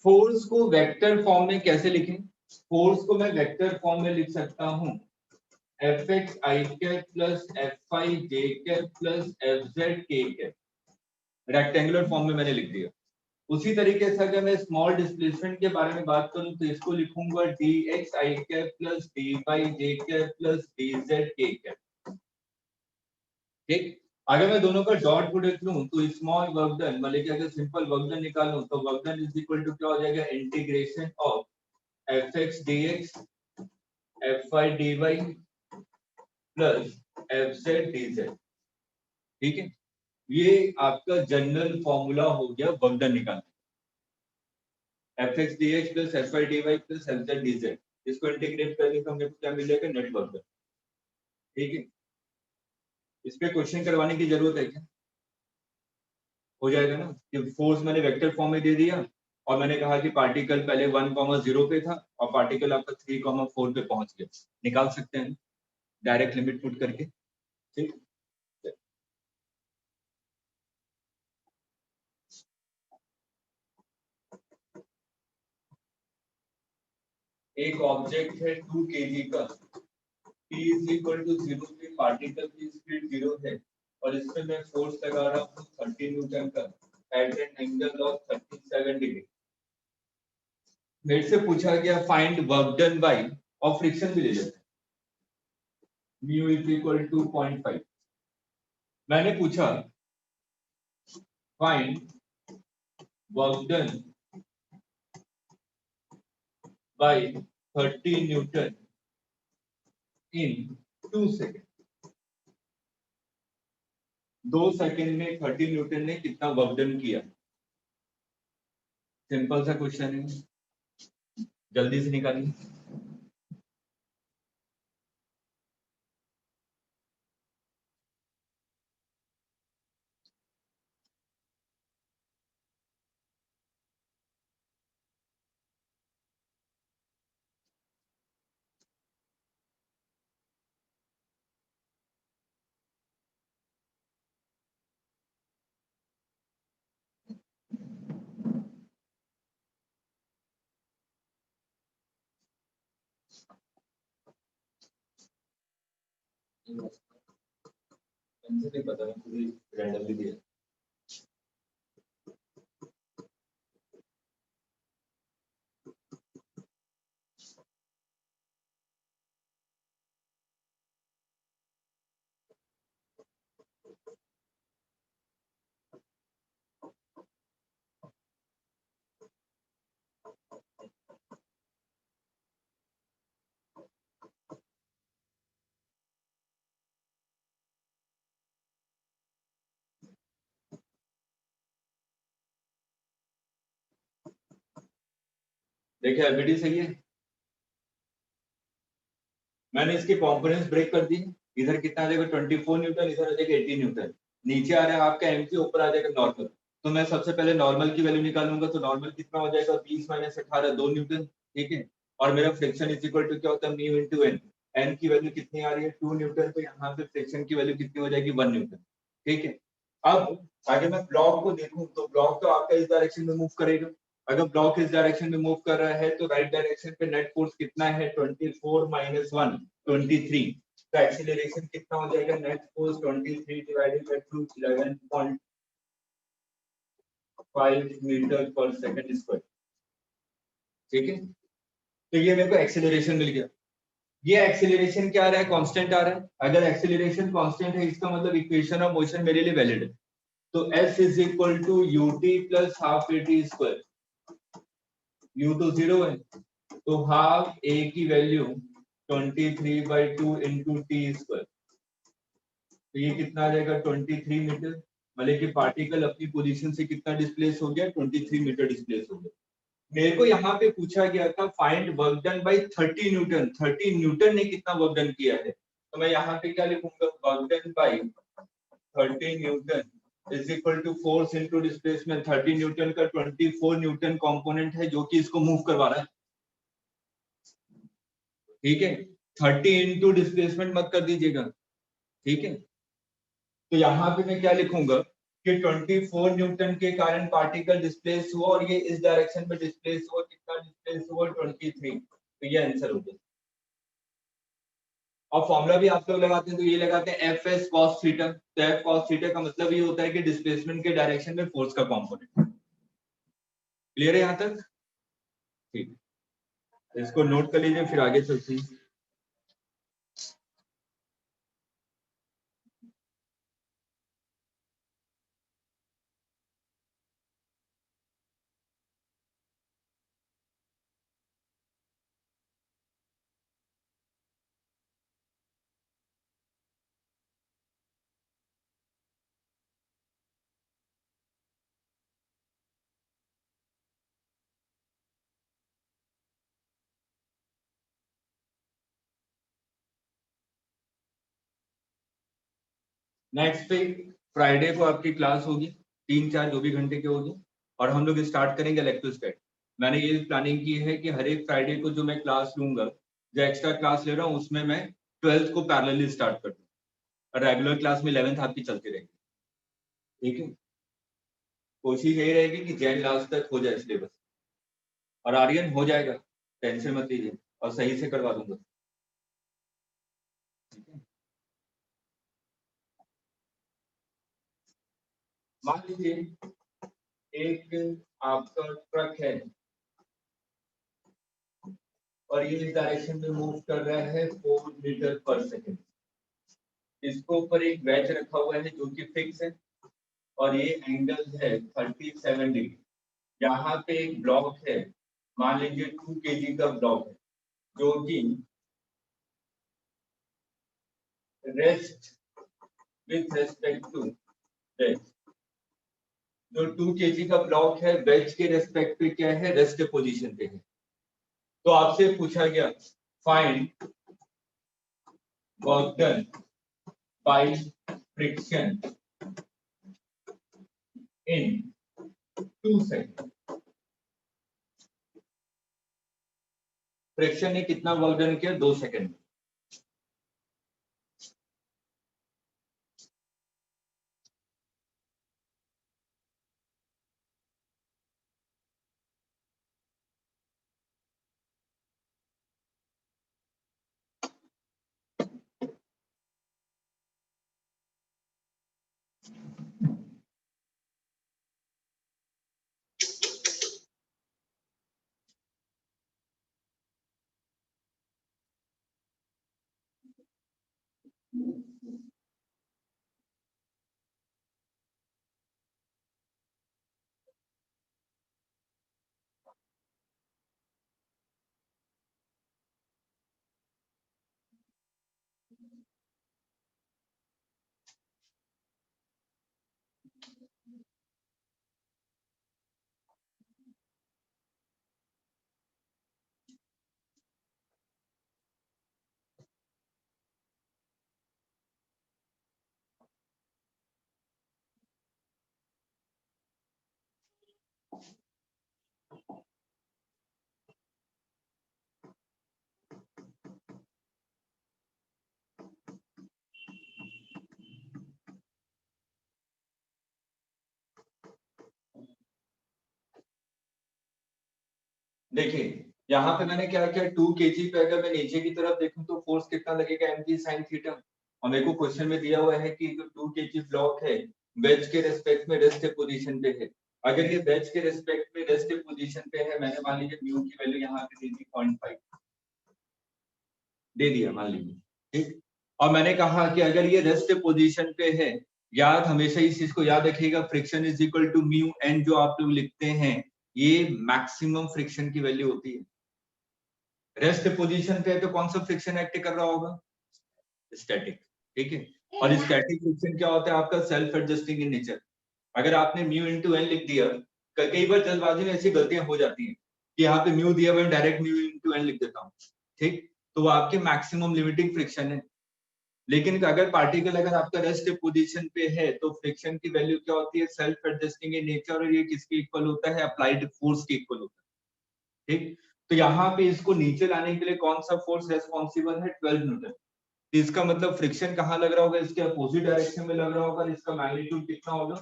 फोर्स को वेक्टर फॉर्म में कैसे लिखें? फोर्स को मैं वेक्टर फॉर्म में लिख सकता हूं, एफ एक्स आई कैप प्लस एफ आई जे कैप प्लस एफ जेड के कैप। रेक्टेंगुलर फॉर्म में मैंने लिख दिया। उसी तरीके से अगर मैं स्मॉल डिस्प्लेसमेंट के बारे में बात करूं तो इसको लिखूंगा डी एक्स आई कैप प्लस डी वाई जे कैप प्लस डी जेड के कैप। ठीक। अगर मैं दोनों का डॉट प्रोडक्ट लूं तो स्मॉल वर्क डन, मतलब कि अगर सिंपल वर्क डन निकालूं तो work done is equal to क्या हो जाएगा? Integration of f x d x f y d y plus f z d z. ठीक है, ये आपका जनरल फॉर्मूला हो गया वर्क डन निकालने। F x d x plus f y d y plus f z d z, इसको इंटीग्रेट करने से हमें क्या मिलेगा? Net work done. ठीक है, इस पे क्वेश्चन करवाने की जरूरत है क्या? हो जाएगा ना, कि फोर्स मैंने वेक्टर फॉर्म में दे दिया और मैंने कहा कि पार्टिकल पहले 1,0 पे था और पार्टिकल आपका 3,4 पे पहुंच गया। निकाल सकते हैं डायरेक्ट लिमिट पुट करके। ठीक। एक ऑब्जेक्ट है 2 kg का, t इज इक्वल टू 0 पे पार्टिकल की स्पीड 0 है और इसमें मैं फोर्स लगा रहा हूँ 30 न्यूटन का at an angle of 37 degree. मेरे से पूछा गया फाइंड वर्क डन बाय, और फ्रिक्शन भी ले लेते हैं, म्यू इज इक्वल टू 0.5। मैंने पूछा find work done by 30 Newton in 2 second. 2 second में 30 न्यूटन ने कितना वर्क डन किया? सिंपल सा क्वेश्चन है, जल्दी से निकालिए। मुझे नहीं पता, मैं खुद ही रैंडमली दिया। देखिए एफबीडी सही है, मैंने इसके कंपोनेंट्स ब्रेक कर दिए, इधर कितना आ जाएगा 24 न्यूटन, इधर आ जाएगा 18 न्यूटन, नीचे आ रहा है आपका एम के, ऊपर आ जाएगा नॉर्मल। तो मैं सबसे पहले नॉर्मल की वैल्यू निकालूंगा, तो नॉर्मल कितना हो जाएगा 20 माइनस 18 2 न्यूटन, ठीक है। और मेरा फ्रिक्शन इज इक्वल टू क्या होता है म्यू इनटू एन, एन की वैल्यू कितनी आ रही है 2 न्यूटन, तो यहाँ पे फ्रिक्शन की वैल्यू कितनी हो जाएगी 1 न्यूटन, ठीक है। अब अगर मैं ब्लॉक को देखूं तो ब्लॉक तो आपका इस डायरेक्शन में मूव करेगा, अगर ब्लॉक इस डायरेक्शन में मूव कर रहा है तो राइट डायरेक्शन पे नेट फोर्स कितना है 24 माइनस 1 23, तो एक्सीलरेशन कितना हो जाएगा net force 23 divided by 2 11.5 metre पर सेकंड स्क्वायर, ठीक है। तो ये मेरे को एक्सीलरेशन मिल गया, ये एक्सीलरेशन क्या आ रहा है कांस्टेंट आ रहा है, अगर एक्सीलरेशन कांस्टेंट है इसका मतलब इक्वेशन ऑफ मोशन मेरे लिए वैलिड है। तो s is equal to ut plus half at square, u तो 0 है, तो हाफ a की वैल्यू 23/2 इंटू टी स्क्वायर, तो ये कितना आ जाएगा 23 मीटर, मतलब कि पार्टिकल अपनी पोजीशन से कितना डिस्प्लेस हो गया 23 मीटर डिस्प्लेस हो गया। मेरे को यहाँ पे पूछा गया था find work done by 30 Newton, 30 Newton ने कितना वर्क डन किया है, तो मैं यहाँ पे क्या लिखूंगा work done by 30 newton is equal to force into displacement, 30 newton का 24 न्यूटन कंपोनेंट है जो कि इसको मूव करवा रहा है, ठीक है। 30 इंटू डिस्प्लेसमेंट मत कर दीजिएगा, ठीक है। तो यहाँ पे मैं क्या लिखूंगा कि 24 न्यूटन के कारण पार्टिकल डिस्प्लेस हुआ और ये इस डायरेक्शन में डिस्प्लेस हुआ, कितना डिस्प्लेस हुआ 23, तो ये आंसर हो गया। और फॉर्मूला भी आप लोग लगाते हैं तो ये लगाते हैं एफ एस कॉस थीटा, तो एफ कॉस थीटा का मतलब ये होता है कि डिस्प्लेसमेंट के डायरेक्शन में फोर्स का कंपोनेंट। क्लियर है यहाँ तक, ठीक, इसको नोट कर लीजिए फिर आगे चलते हैं। नेक्स्ट वीक फ्राइडे को आपकी क्लास होगी, 3-4 जो भी घंटे की होगी, और हम लोग स्टार्ट करेंगे इलेक्ट्रोस्टैट। मैंने ये प्लानिंग की है कि हर एक फ्राइडे को जो मैं क्लास लूंगा, जो एक्स्ट्रा क्लास ले रहा हूँ उसमें मैं 12th को पैरेलली स्टार्ट कर दूँ, और रेगुलर क्लास में 11th आपकी चलती रहेगी, ठीक है। कोशिश यही रहेगी कि जैन लास्ट तक हो जाए सिलेबस, और आर्यन हो जाएगा, टेंशन मत लीजिए, और सही से करवा दूंगा, ठीक है। मान लीजिए एक आपका ट्रक है और ये इस डायरेक्शन में मूव कर रहा है 4 मीटर पर सेकेंड, इसके ऊपर एक वेज रखा हुआ है जो कि फिक्स है, और ये एंगल है 37 डिग्री। यहाँ पे एक ब्लॉक है, मान लीजिए 2 kg का ब्लॉक है जो कि rest with respect to wedge, जो 2 kg का ब्लॉक है वेज के रेस्पेक्ट पे क्या है रेस्ट पोजीशन पे है। तो आपसे पूछा गया find work done by friction in 2 second, friction ने कितना वर्क डन किया 2 सेकंड। देखिए यहाँ पे मैंने क्या किया, 2 kg पे अगर मैं नीचे की तरफ देखूं तो फोर्स कितना लगेगा, mg sin थीटा। और मेरे को क्वेश्चन में दिया हुआ है कि जो 2 kg ब्लॉक है वेज के रेस्पेक्ट में रेस्ट पोजीशन पे है। अगर ये वेज के रेस्पेक्ट में रेस्ट पोजीशन पे है, मैंने मान लीजिए म्यू की वैल्यू यहाँ पे दे दी 0.5 दे दिया मान लीजिए, ठीक। और मैंने कहा कि अगर ये रेस्ट पोजीशन पे है, याद हमेशा इस चीज को याद रखिएगा, friction is equal to mu n जो आप लोग लिखते हैं ये मैक्सिमम फ्रिक्शन की वैल्यू होती है। रेस्ट पोजीशन पे है तो कौन सा फ्रिक्शन एक्ट कर रहा होगा, स्टैटिक, ठीक है। और स्टैटिक फ्रिक्शन क्या होता है आपका, सेल्फ एडजस्टिंग इन नेचर। अगर आपने म्यू इनटू एन लिख दिया, कई बार जल्दबाजी में ऐसी गलतियां हो जाती हैं कि यहाँ पे म्यू दिया हुआ है डायरेक्ट म्यू इनटू एन लिख देता हूँ, ठीक। तो वो आपके मैक्सिमम लिमिटिंग फ्रिक्शन है। लेकिन अगर पार्टिकल अगर आपका रेस्ट पोजीशन पे है तो फ्रिक्शन की वैल्यू क्या होती है, सेल्फ एडजस्टिंग इन नेचर, और ये किसके इक्वल होता है, अप्लाइड फोर्स के इक्वल होता है, ठीक। तो यहाँ पे इसको नीचे लाने के लिए कौन सा फोर्स रेस्पॉन्सिबल है, 12 न्यूटन। तो इसका मतलब फ्रिक्शन कहाँ लग रहा होगा, इसके अपोजिट डायरेक्शन में लग रहा होगा, इसका मैग्नीट्यूड कितना होगा,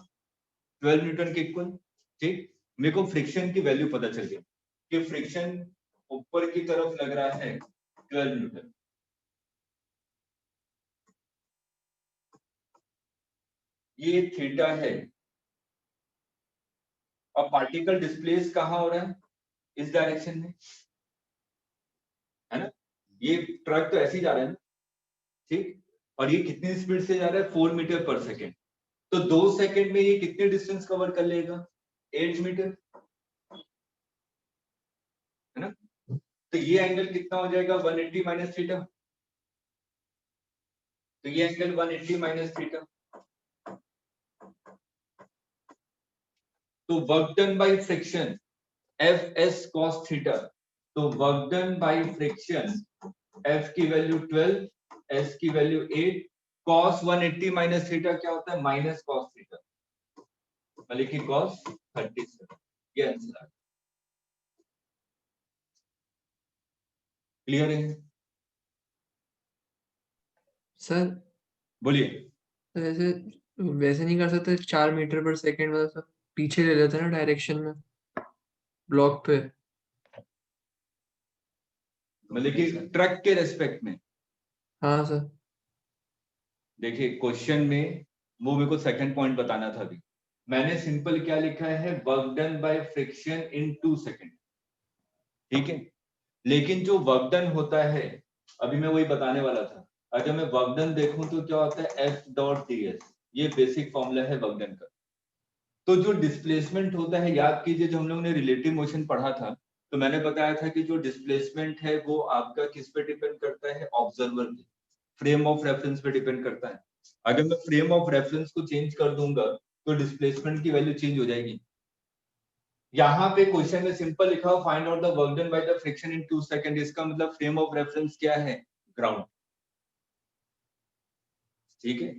12 न्यूटन के इक्वल, ठीक। मेरे को फ्रिक्शन की वैल्यू पता चल गया कि फ्रिक्शन ऊपर की तरफ लग रहा है 12 न्यूटन। ये थीटा है और पार्टिकल डिस्प्लेस कहाँ हो रहा है, इस डायरेक्शन में, है ना। ये ट्रक तो ऐसे ही जा रहा है ना, ठीक। और ये कितनी स्पीड से जा रहा है, 4 मीटर पर सेकेंड। तो 2 सेकंड में ये कितने डिस्टेंस कवर कर लेगा, 8 मीटर, है ना। तो ये एंगल कितना हो जाएगा, 180 माइनस थीटा। तो ये एंगल 180 माइनस थीटा। तो work done by friction F S cos theta. तो work done by friction F की वैल्यू 12, एस की वैल्यू 8, कॉस 180 माइनस थीटा क्या होता है, माइनस कॉस थीटा, मतलब कि कॉस 37। ये आंसर क्लियर है, सर बोलिए। तो ऐसे वैसे नहीं कर सकते, 4 मीटर पर सेकेंड मतलब सर पीछे ले लेते हैं ना डायरेक्शन में ब्लॉक पे। मतलब कि ट्रक के रेस्पेक्ट में, हाँ सर। देखिए क्वेश्चन में वो मेरे को सेकंड पॉइंट बताना था अभी। मैंने सिंपल क्या लिखा है, work done by friction in 2 second, ठीक है। लेकिन जो वर्क डन होता है, अभी मैं वही बताने वाला था। अगर मैं वर्क डन देखूं तो क्या होता है, एफ डॉट डी एस, ये बेसिक फॉर्मूला है वर्क डन का। तो जो डिस्प्लेसमेंट होता है, याद कीजिए जो हम लोग ने रिलेटिव मोशन पढ़ा था, तो मैंने बताया था कि जो डिस्प्लेसमेंट है वो आपका किस पे डिपेंड करता है, ऑब्जर्वर पे, फ्रेम ऑफ रेफरेंस पे डिपेंड करता है। अगर मैं फ्रेम ऑफ रेफरेंस को चेंज कर दूंगा तो डिस्प्लेसमेंट की वैल्यू चेंज हो जाएगी। यहाँ पे क्वेश्चन में सिंपल लिखा हो, find out the work done by the friction in 2 second. इसका मतलब फ्रेम ऑफ रेफरेंस क्या है, ग्राउंड, ठीक है।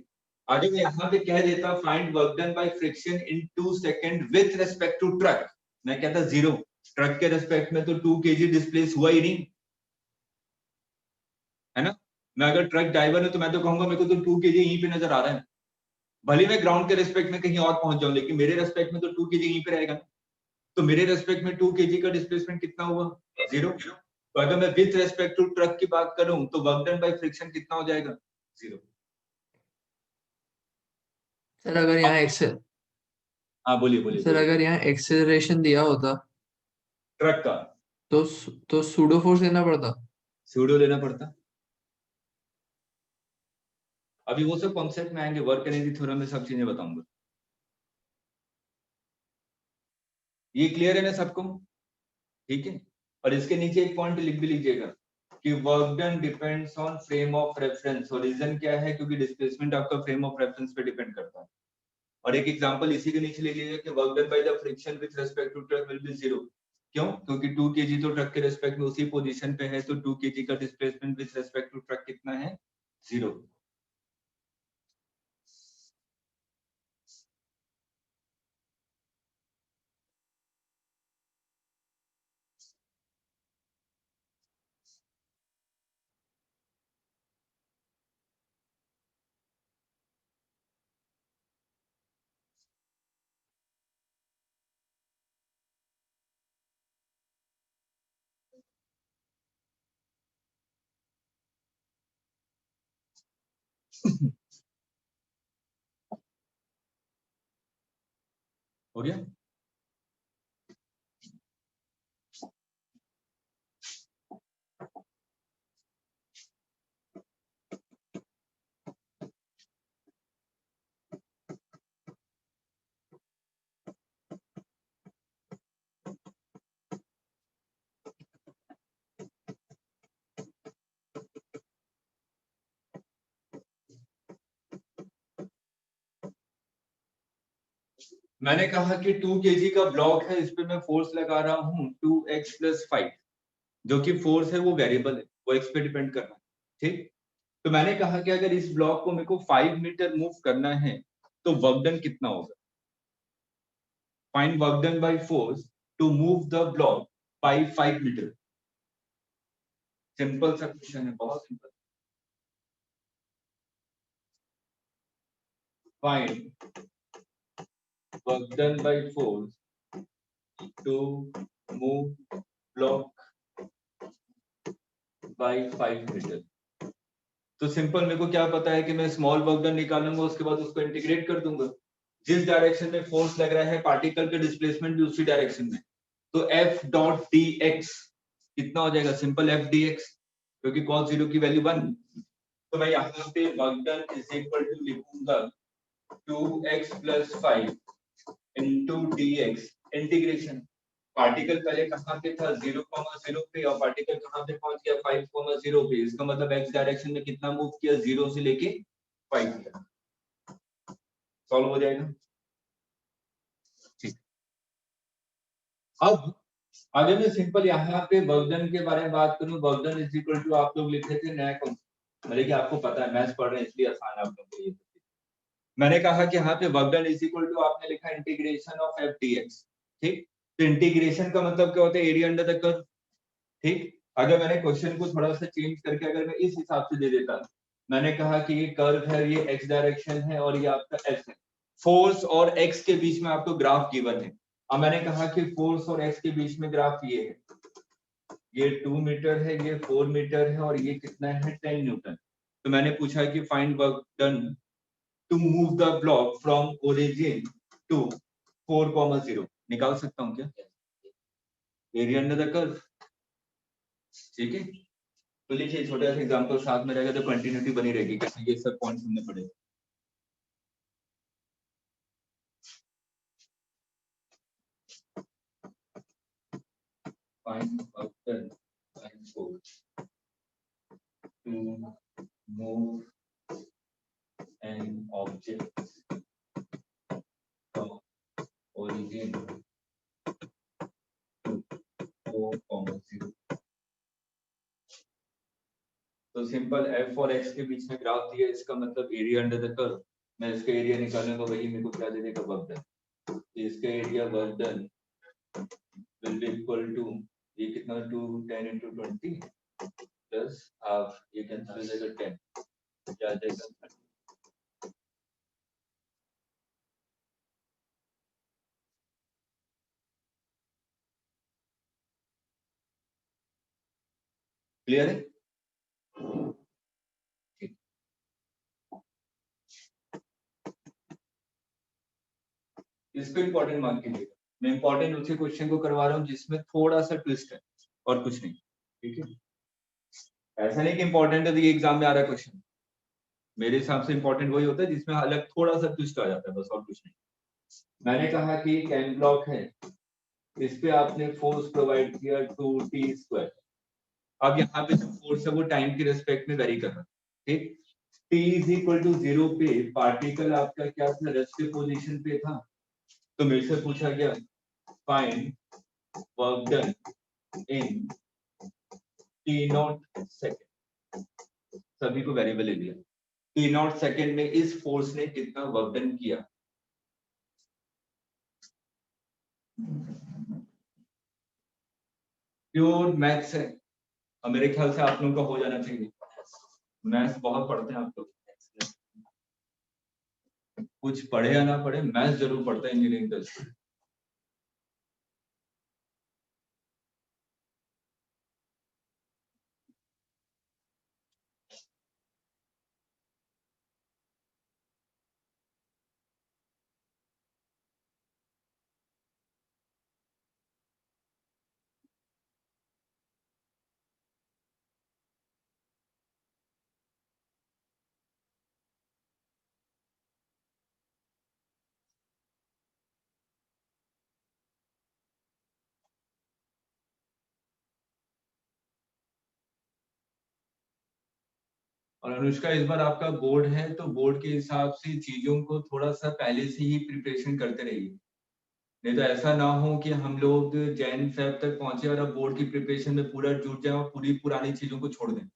अगर मैं यहाँ पे कह देता find work done by friction in 2 second with respect to truck, मैं कहता 0, ट्रक के रेस्पेक्ट में तो 2 kg डिस्प्लेस हुआ ही नहीं, है ना। मैं अगर ट्रक ड्राइवर है तो मैं तो कहूंगा मेरे को तो 2 kg यहीं पे नजर आ रहा है, भले मैं ग्राउंड के रेस्पेक्ट में कहीं और पहुंच जाऊं, लेकिन मेरे रेस्पेक्ट में तो 2 kg यहीं पे रहेगा। तो मेरे रेस्पेक्ट में 2 kg का डिस्प्लेसमेंट कितना हुआ, 0। तो अगर मैं विथ रेस्पेक्ट टू ट्रक की बात करूं तो वर्क डन बाय फ्रिक्शन कितना हो जाएगा, 0। सर अगर यहाँ एक्सेल हाँ बोलिए बोलिए सर बोलिए। अगर यहाँ एक्सेलरेशन दिया होता ट्रक का तो सूडो फोर्स लेना पड़ता। सूडो लेना पड़ता। अभी वो सब कॉन्सेप्ट में आएंगे, वर्क एनर्जी थ्योरम में सब चीजें बताऊंगा। ये क्लियर है ना सबको, ठीक है। और इसके नीचे एक पॉइंट लिख भी लीजिएगा कि work done depends on frame of reference, और रीजन क्या है, क्योंकि डिस्प्लेसमेंट आपका फ्रेम ऑफ रेफरेंस पे डिपेंड करता है। और एक एग्जांपल इसी के नीचे ले लीजिए कि work done by the friction with respect to truck will be 0। क्यों, क्योंकि 2 kg तो ट्रक के रेस्पेक्ट में उसी पोजीशन पे है, तो 2 kg का displacement with respect to truck कितना है, 0। हो गया? मैंने कहा कि 2 kg का ब्लॉक है, इस पे मैं फोर्स लगा रहा हूँ 2x + 5, जो कि फोर्स है वो वेरिएबल है, वो x पे डिपेंड कर रहा है, ठीक। तो मैंने कहा कि अगर इस ब्लॉक को मेरे को 5 मीटर मूव करना है तो वर्क डन कितना होगा? Find work done by force to move the block by 5 metre. Simple सा क्वेश्चन है, बहुत simple. Find work done by force to move block by 5 metre. तो सिंपल मेरे को क्या पता है कि मैं स्मॉल वर्क डन निकालूंगा, उसके बाद उसको इंटीग्रेट कर दूंगा। जिस डायरेक्शन में फोर्स लग रहा है पार्टिकल का डिस्प्लेसमेंट भी उसी डायरेक्शन में, तो F डॉट dx कितना हो जाएगा? सिंपल F dx, क्योंकि cos 0 की वैल्यू 1। तो मैं यहाँ पे work done is equal to लिखूंगा 2x + 5 into dx integration. Particle पहले कहाँ पे था? 0,0 पे, और पार्टिकल कहाँ पे पहुंच गया? 5,0 पे। इसका मतलब x डायरेक्शन में कितना मूव किया? 0 से लेके 5 तक। सॉल्व हो जाएगा, ठीक। अब अगर मैं सिंपल यहाँ पे वर्क डन के बारे में बात करूं, work done is equal to, आप लोग लिखे थे नया कॉन्सेप्ट, मतलब कि आपको पता है मैथ्स पढ़ रहे हैं इसलिए आसान है आप लोग के लिए। मैंने कहा कि यहाँ पे work done is equal to, आपने लिखा इंटीग्रेशन ऑफ F dx, ठीक। तो इंटीग्रेशन का मतलब क्या होता है? एरिया अंडर द कर्व, ठीक। अगर मैंने क्वेश्चन को थोड़ा सा चेंज करके अगर मैं इस हिसाब से दे देता, मैंने कहा कि ये कर्व है, ये x डायरेक्शन है और ये आपका s है। फोर्स और x के बीच में आपको ग्राफ गिवन है। अब मैंने कहा कि फोर्स और x के बीच में ग्राफ ये है, ये 2 मीटर है, ये 4 मीटर है और ये कितना है? 10 न्यूटन। तो मैंने पूछा कि find work done to move the block from origin to 4,0। निकाल सकता हूँ क्या? एरिया अंडर द कर्व, ठीक है। तो लिखिए, छोटा सा एग्जांपल साथ में रहेगा तो कंटिन्यूटी बनी रहेगी, कैसे ये सब पॉइंट हमने पढ़े। Find work done by force to move an object from origin to 4,0। तो सिंपल f और x के बीच में ग्राफ दिया, इसका मतलब एरिया अंडर द कर्व। मैं इसका एरिया निकालूंगा, वही मेरे को क्या दे देगा? Work done. इसका area work done will be equal to, ये कितना? 210 into 20 प्लस हाफ, ये कैंसिल हो जाएगा 10, क्या आ जाएगा? क्लियर है? ठीक। इसको इंपॉर्टेंट मान कीजिएगा, मैं इंपॉर्टेंट उसी क्वेश्चन को करवा रहा हूँ जिसमें थोड़ा सा ट्विस्ट है और कुछ नहीं, ठीक है। ऐसा नहीं कि इंपॉर्टेंट है तो ये एग्जाम में आ रहा है क्वेश्चन, मेरे हिसाब से इंपॉर्टेंट वही होता है जिसमें अलग थोड़ा सा ट्विस्ट आ जाता है, बस और कुछ नहीं। मैंने कहा कि कैन ब्लॉक है, इस पे आपने फोर्स प्रोवाइड किया 2t²। अब यहाँ पे जो फोर्स है वो टाइम के रिस्पेक्ट में वेरी कर रहा है, ठीक। t इज इक्वल टू 0 पे पार्टिकल आपका क्या था? रेस्टिव पोजीशन पे था। तो मेरे से पूछा गया find work done in t0 second, सभी को वेरिएबल ले लिया। t0 सेकेंड में इस फोर्स ने कितना वर्क डन किया? प्योर मैथ्स है, और मेरे ख्याल से आप लोगों का हो जाना चाहिए। मैथ्स बहुत पढ़ते हैं आप लोग, कुछ पढ़े या ना पढ़े मैथ्स जरूर पढ़ते हैं इंजीनियरिंग का स्टूडेंट। और अनुष्का इस बार आपका बोर्ड है तो बोर्ड के हिसाब से चीजों को थोड़ा सा पहले से ही प्रिपरेशन करते रहिए, नहीं तो ऐसा ना हो कि हम लोग जैन फेब तक पहुंचे और अब बोर्ड की प्रिपरेशन में पूरा जुट जाए और पूरी पुरानी चीजों को छोड़ दें।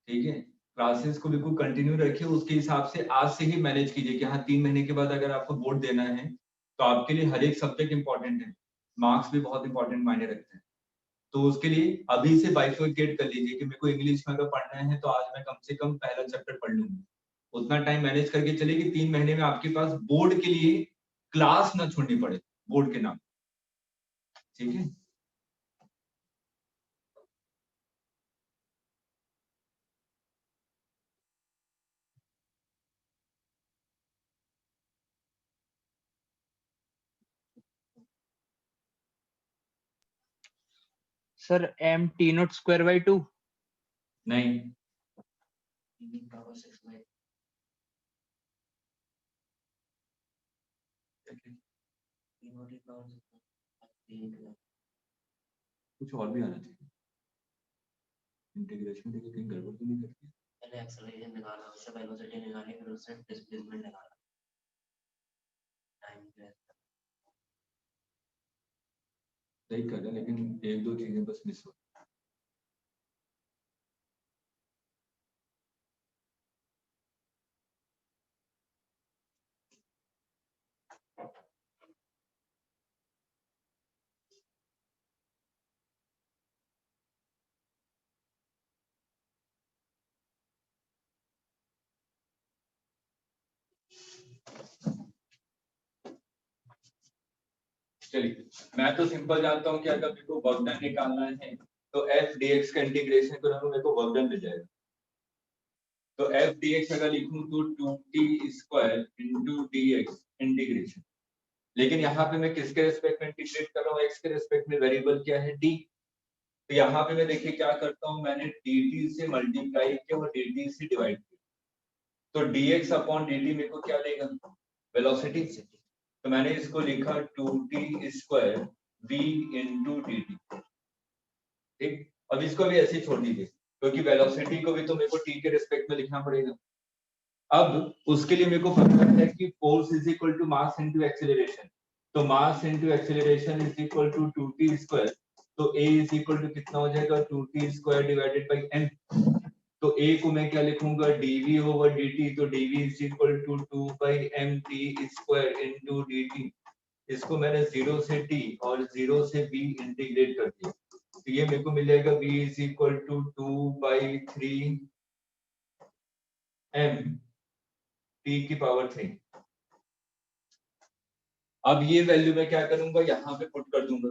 ठीक है, क्लासेस को बिल्कुल कंटिन्यू रखिए, उसके हिसाब से आज से ही मैनेज कीजिए कि हाँ 3 महीने के बाद अगर आपको बोर्ड देना है तो आपके लिए हर एक सब्जेक्ट इंपॉर्टेंट है, मार्क्स भी बहुत इंपॉर्टेंट मायने रखते हैं। तो उसके लिए अभी से बाइफरकेट कर लीजिए कि मेरे को इंग्लिश में अगर पढ़ना है तो आज मैं कम से कम पहला चैप्टर पढ़ लूंगी, उतना टाइम मैनेज करके चलिए कि 3 महीने में आपके पास बोर्ड के लिए क्लास ना छोड़नी पड़े बोर्ड के नाम। ठीक है, sir m t not square by 2 नहीं पावर 6 में पावर 3 कुछ और भी आना चाहिए, इंटीग्रेशन देखिए कहीं गड़बड़ तो नहीं करती। पहले एक्सेलरेशन निकाला, उससे वेलोसिटी निकाली, फिर उससे डिस्प्लेसमेंट निकाला, टाइम सही कर रहे हैं लेकिन एक दो चीजें बस मिस हो। चलिए मैं तो सिंपल जानता हूँ कि अगर मेरे को वर्क डन निकालना है तो f dx का इंटीग्रेशन करूँ मेरे को वर्क डन मिल जाएगा। तो f dx अगर लिखूं तो 2t square into dx integration, लेकिन यहाँ पे मैं किसके रेस्पेक्ट में इंटीग्रेट कर रहा हूँ, x के रेस्पेक्ट में, वेरिएबल क्या है d। तो यहाँ पे मैं देखिए क्या करता हूँ, मैंने dt से मल्टीप्लाई किया और dt से डिवाइड किया, तो dx अपॉन dt मेरे को क्या देगा, वेलोसिटी। तो मैंने इसको लिखा 2t square v into dt। ठीक, अब इसको भी ऐसे छोड़ दीजिए क्योंकि वेलोसिटी को भी तो मेरे को t के रिस्पेक्ट में लिखना पड़ेगा। अब उसके लिए मेरे को पता है कि force is equal to mass into acceleration, तो mass into acceleration is equal to 2t square, तो a इज इक्वल टू कितना हो जाएगा 2t square divided by m। तो a को मैं क्या लिखूंगा dv ओवर dt, तो dv is equal to 2 by mt square into dt। इसको मैंने 0 से t और 0 से v इंटीग्रेट कर दिया, तो ये मेरे को मिल जाएगा v is equal to 2 by 3 m t की पावर 3। अब ये वैल्यू मैं क्या करूंगा, यहाँ पे पुट कर दूंगा,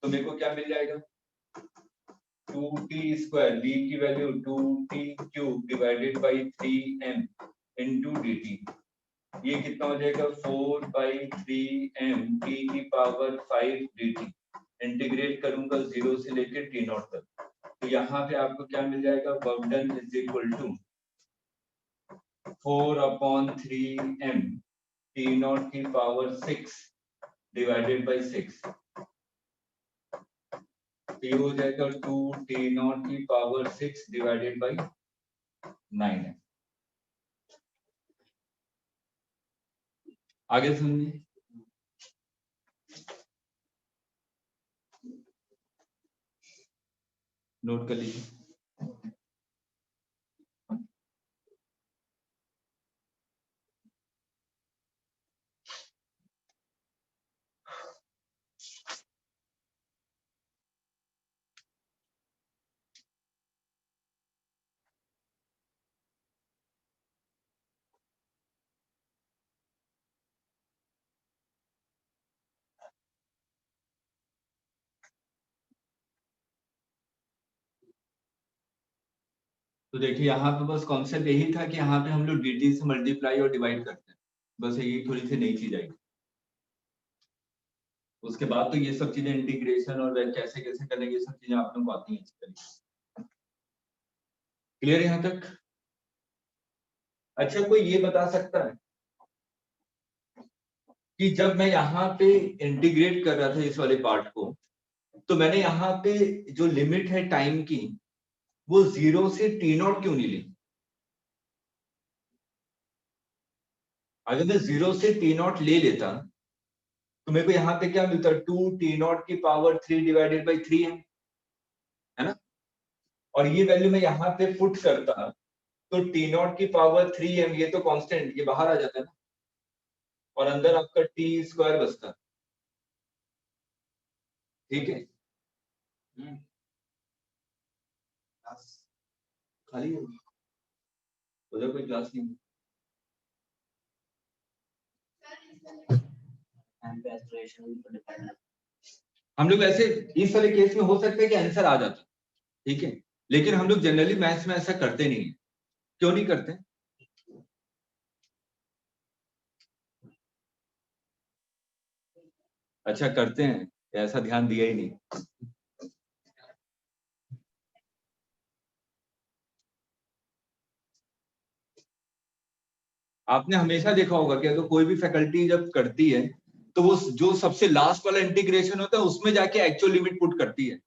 तो मेरे को क्या मिल जाएगा 2t स्क्वायर, v की value 2t cube divided by 3m into dt। ये कितना हो जाएगा 4 बाई 3m t की पावर 5 dt। इंटीग्रेट करूंगा 0 से लेकर t नॉट तक, तो यहाँ पे आपको क्या मिल जाएगा, work done is equal to 4/3m t naught की पावर 6 डिवाइडेड बाई 6। ये हो जाएगा 2 t नॉट की पावर 6 डिवाइडेड बाई 9 है। आगे सुनिए, नोट कर लीजिए। तो देखिए यहाँ पे बस कॉन्सेप्ट यही था कि यहाँ पे हम लोग dt से मल्टीप्लाई और डिवाइड करते हैं, बस यही थोड़ी सी नई चीज आई। उसके बाद तो ये सब चीजें इंटीग्रेशन और कैसे कैसे करेंगे ये सब चीजें आप लोगों को आती हैं अच्छी तरीके। क्लियर यहाँ तक? अच्छा, कोई ये बता सकता है कि जब मैं यहाँ पे इंटीग्रेट कर रहा था इस वाले पार्ट को, तो मैंने यहाँ पे जो लिमिट है टाइम की वो 0 से t नॉट क्यों नहीं ली? अगर मैं 0 से T0 ले लेता तो मेरे को यहाँ पे क्या मिलता, 2T0 की पावर 3 डिवाइडेड बाई 3 है ना। और ये वैल्यू मैं यहाँ पे पुट करता तो T0 की पावर 3m, ये तो कांस्टेंट, ये बाहर आ जाता है ना, और अंदर आपका t स्क्वायर बचता। ठीक है, खाली है उधर, कोई क्लास नहीं। हम लोग ऐसे इस वाले केस में हो सकता है कि आंसर आ जाता, ठीक है, लेकिन हम लोग जनरली मैथ्स में ऐसा करते नहीं है। क्यों नहीं करते? अच्छा करते हैं, ऐसा ध्यान दिया ही नहीं। आपने हमेशा देखा होगा कि अगर कोई भी फैकल्टी जब करती है तो वो जो सबसे लास्ट वाला इंटीग्रेशन होता है उसमें जाके एक्चुअल लिमिट पुट करती है,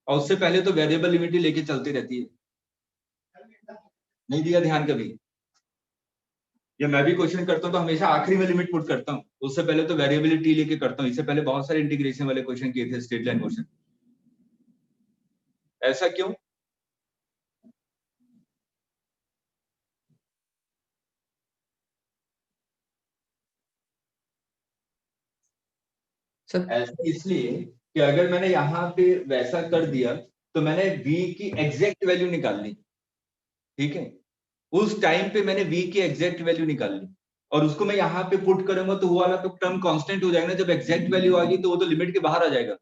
और उससे पहले तो वेरिएबल लिमिट ही लेके चलती रहती है। नहीं दिया ध्यान कभी? या मैं भी क्वेश्चन करता हूँ तो हमेशा आखिरी में लिमिट पुट करता हूँ, उससे पहले तो वेरिएबिलिटी लेके करता हूँ। इससे पहले बहुत सारे इंटीग्रेशन वाले क्वेश्चन किए थे, स्ट्रेट लाइन क्वेश्चन। ऐसा क्यों? सर ऐसा इसलिए कि अगर मैंने यहाँ पे वैसा कर दिया तो मैंने v की एग्जैक्ट वैल्यू निकाल ली, ठीक है, उस टाइम पे मैंने v की एग्जैक्ट वैल्यू निकाल ली, और उसको मैं यहाँ पे पुट करूंगा तो वो वाला तो टर्म कांस्टेंट हो जाएगा ना। जब एग्जैक्ट वैल्यू आ गई तो वो तो लिमिट के बाहर आ जाएगा,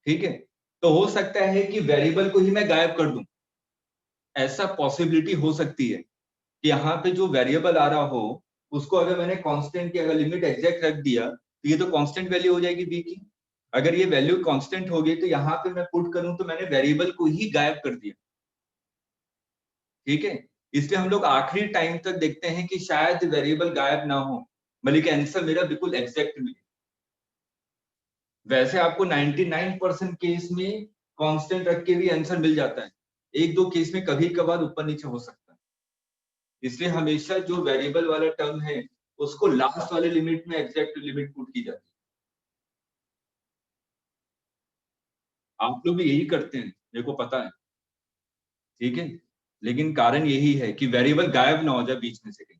ठीक है। तो हो सकता है कि वेरिएबल को ही मैं गायब कर दूं, ऐसा पॉसिबिलिटी हो सकती है कि यहाँ पे जो वेरिएबल आ रहा हो उसको अगर मैंने कांस्टेंट की अगर लिमिट एग्जैक्ट रख दिया तो ये तो कांस्टेंट वैल्यू हो जाएगी v की। अगर ये वैल्यू कांस्टेंट हो गई तो यहाँ पे मैं पुट करूं तो मैंने वेरिएबल को ही गायब कर दिया, ठीक है। इसलिए हम लोग आखिरी टाइम तक देखते हैं कि शायद वेरिएबल गायब ना हो, बल्कि आंसर मेरा बिल्कुल एग्जैक्ट मिले। वैसे आपको 99% केस में कांस्टेंट रख के भी आंसर मिल जाता है, एक दो केस में कभी कभार ऊपर नीचे हो सकता है। इसलिए हमेशा जो वेरिएबल वाला टर्म है उसको लास्ट वाले लिमिट में एग्जैक्ट लिमिट पुट की जाती है। आप लोग भी यही करते हैं, मेरे को पता है, ठीक है, लेकिन कारण यही है कि वेरिएबल गायब ना हो जाए बीच में से कहीं,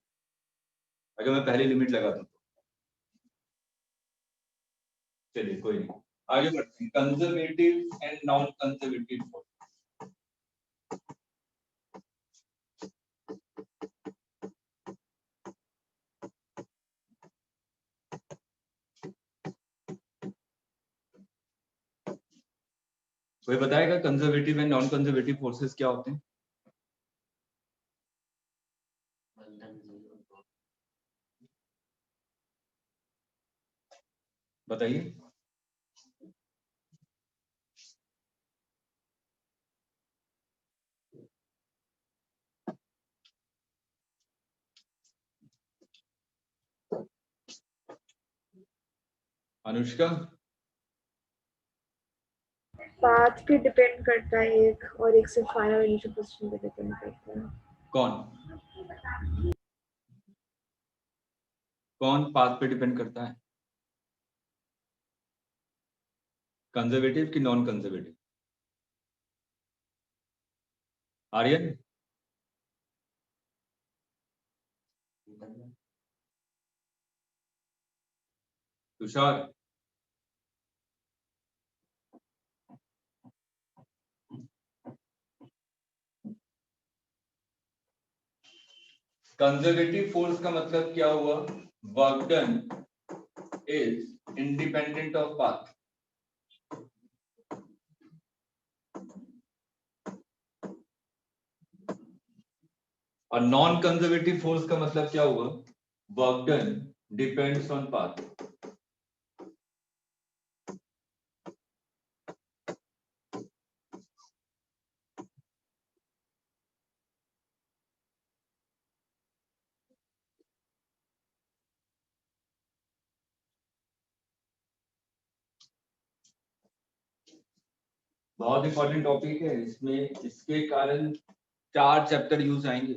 अगर मैं पहले लिमिट लगा दूं तो। चलिए कोई नहीं, आगे बढ़ते हैं। Conservative and non conservative force. कोई बताएगा conservative and non conservative forces क्या होते हैं? बताइए। अनुष्का? पाथ पे डिपेंड करता है एक, और एक से फाइनल इनिशियल पोजीशन पे डिपेंड करता है। कौन कौन पाथ पे डिपेंड करता है? कंजर्वेटिव कि non conservative? Aryan? Tushar? Conservative force का मतलब क्या हुआ? Work done is independent of path. और नॉन कंजर्वेटिव फोर्स का मतलब क्या हुआ? Work done depends on path. बहुत इंपॉर्टेंट टॉपिक है, इसमें इसके कारण 4 चैप्टर यूज आएंगे।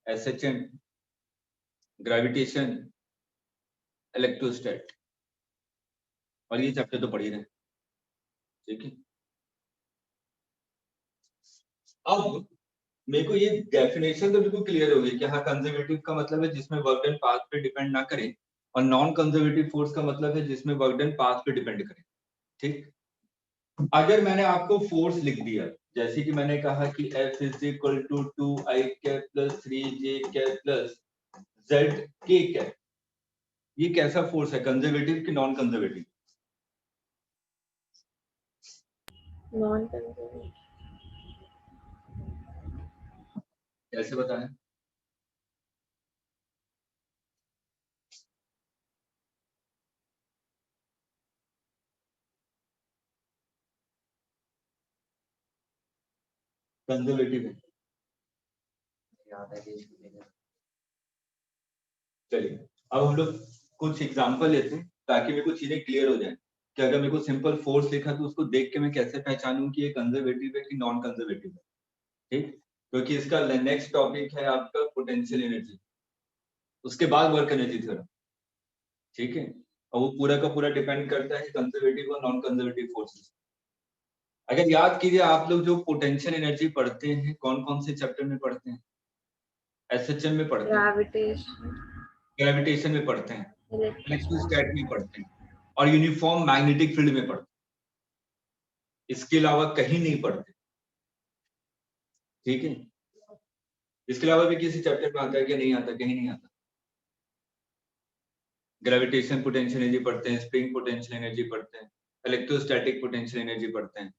एसएचएम, ग्रेविटेशन, इलेक्ट्रोस्टैट, और ये चैप्टर तो पढ़ ही रहे, ठीक है। अब मेरे को ये डेफिनेशन तो बिल्कुल क्लियर हो गई कि हाँ कंजर्वेटिव का मतलब है जिसमें वर्क डन पाथ पे डिपेंड ना करे, और नॉन कंजर्वेटिव फोर्स का मतलब है जिसमें वर्क डन पाथ पे डिपेंड करे, ठीक। अगर मैंने आपको फोर्स लिख दिया, जैसे कि मैंने कहा कि F is equal to 2I cap plus 3J cap plus ZK cap, ये कैसा फोर्स है, कंजर्वेटिव कि नॉन कंजर्वेटिव? Non conservative. कैसे बताएं? कंजर्वेटिव है। याद है कि इसमें चलिए अब हम लोग कुछ एग्जांपल लेते हैं ताकि मेरे को चीजें क्लियर हो जाए कि अगर मेरे को सिंपल फोर्स लिखा तो उसको देख के मैं कैसे पहचानूं कि ये कंजर्वेटिव है कि नॉन कंजर्वेटिव है, ठीक। क्योंकि इसका नेक्स्ट टॉपिक है आपका पोटेंशियल एनर्जी, उसके बाद वर्क एनर्जी थ्योरम, ठीक है। और वो पूरा का पूरा डिपेंड करता है कंजर्वेटिव और नॉन कंजर्वेटिव फोर्सेस। अगर याद कीजिए आप लोग जो पोटेंशियल एनर्जी पढ़ते हैं कौन कौन से चैप्टर में पढ़ते हैं? एसएचएम में पढ़ते हैं, ग्रेविटेशन, ग्रेविटेशन में पढ़ते हैं, इलेक्ट्रोस्टैटिक। इलेक्ट्रोस्टैट में पढ़ते हैं, और यूनिफॉर्म मैग्नेटिक फील्ड में पढ़ते हैं। इसके अलावा कहीं नहीं पढ़ते, ठीक है। इसके अलावा भी किसी चैप्टर में आता है कि नहीं आता? कहीं नहीं आता। ग्रेविटेशन पोटेंशियल एनर्जी पढ़ते हैं, स्प्रिंग पोटेंशियल एनर्जी पढ़ते हैं, इलेक्ट्रोस्टैटिक पोटेंशियल एनर्जी पढ़ते हैं,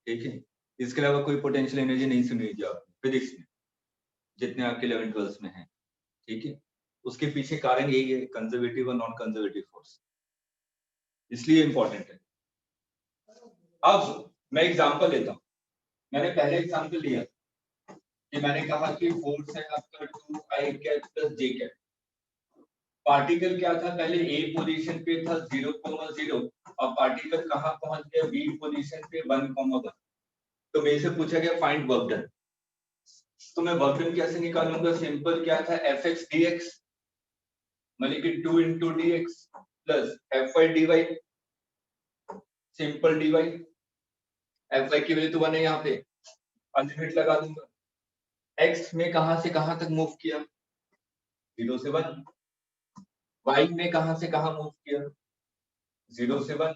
ठीक है। इसके अलावा कोई पोटेंशियल एनर्जी नहीं सुनी होगी आपने फिजिक्स में, जितने आपके 11-12 में हैं, ठीक है। उसके पीछे कारण यही है, कंजर्वेटिव और नॉन कंजर्वेटिव फोर्स, इसलिए इंपॉर्टेंट है। अब मैं एग्जांपल लेता हूं। मैंने पहले एग्जांपल लिया कि मैंने कहा कि फोर्स है आपका 2I cap plus J cap. Particle क्या था, पहले A पोजीशन पे था 0,0, और पार्टिकल कहां पहुंच गया, B पोजीशन पे 1,1। तो मेरे से पूछा गया फाइंड वर्क डन। तो मैं वर्क डन कैसे निकालूंगा? सिंपल क्या था, Fx dx मतलब कि 2 into dx plus Fy dy, simple dy। Fy की वैल्यू तो 1 है यहाँ पे, लिमिट लगा दूंगा। x में कहां से कहां तक मूव किया, 0 से 1। y में कहां से कहां मूव किया, 0 से 1।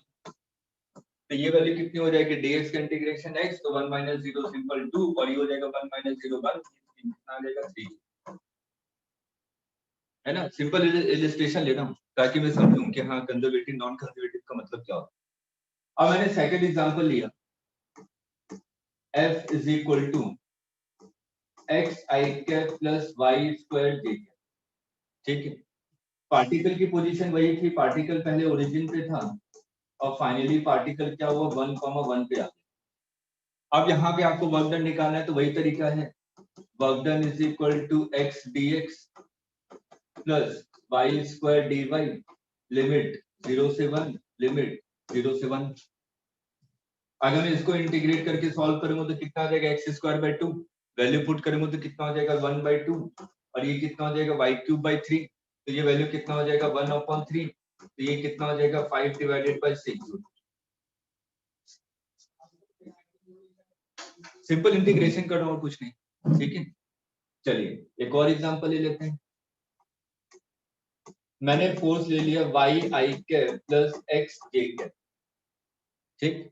तो ये वैल्यू कितनी हो जाएगी, dx का इंटीग्रेशन x, तो 1 - 0 सिंपल 2, और ये हो जाएगा 1 - 0 1, कितना आ जाएगा 3, है ना। सिंपल इलस्ट्रेशन ले रहा हूं ताकि मैं समझूं कि हाँ कंजर्वेटिव नॉन कंजर्वेटिव का मतलब क्या होता है। अब मैंने सेकंड एग्जांपल लिया, F is equal to xi cap plus y square j cap, ठीक है। पार्टिकल की पोजीशन वही थी, पार्टिकल पहले ओरिजिन पे था और फाइनली पार्टिकल क्या हुआ, 1,1 पे आ गया। अब यहाँ पे आपको वर्क डन निकालना है, तो वही तरीका है, work done is equal to x dx plus y square dy, limit 0 से 1, लिमिट 0 से 1। अगर मैं इसको इंटीग्रेट करके सॉल्व करूंगा तो कितना आ जाएगा, x²/2, वैल्यू पुट करूंगा तो कितना हो जाएगा 1/2, और ये कितना हो जाएगा y³/3, तो ये वैल्यू कितना हो जाएगा 1/3, तो ये कितना हो जाएगा 5/6। सिंपल इंटीग्रेशन कर रहा हूं और कुछ नहीं, ठीक है। चलिए एक और एग्जांपल ले लेते हैं। मैंने फोर्स ले लिया yi cap plus xj cap, ठीक।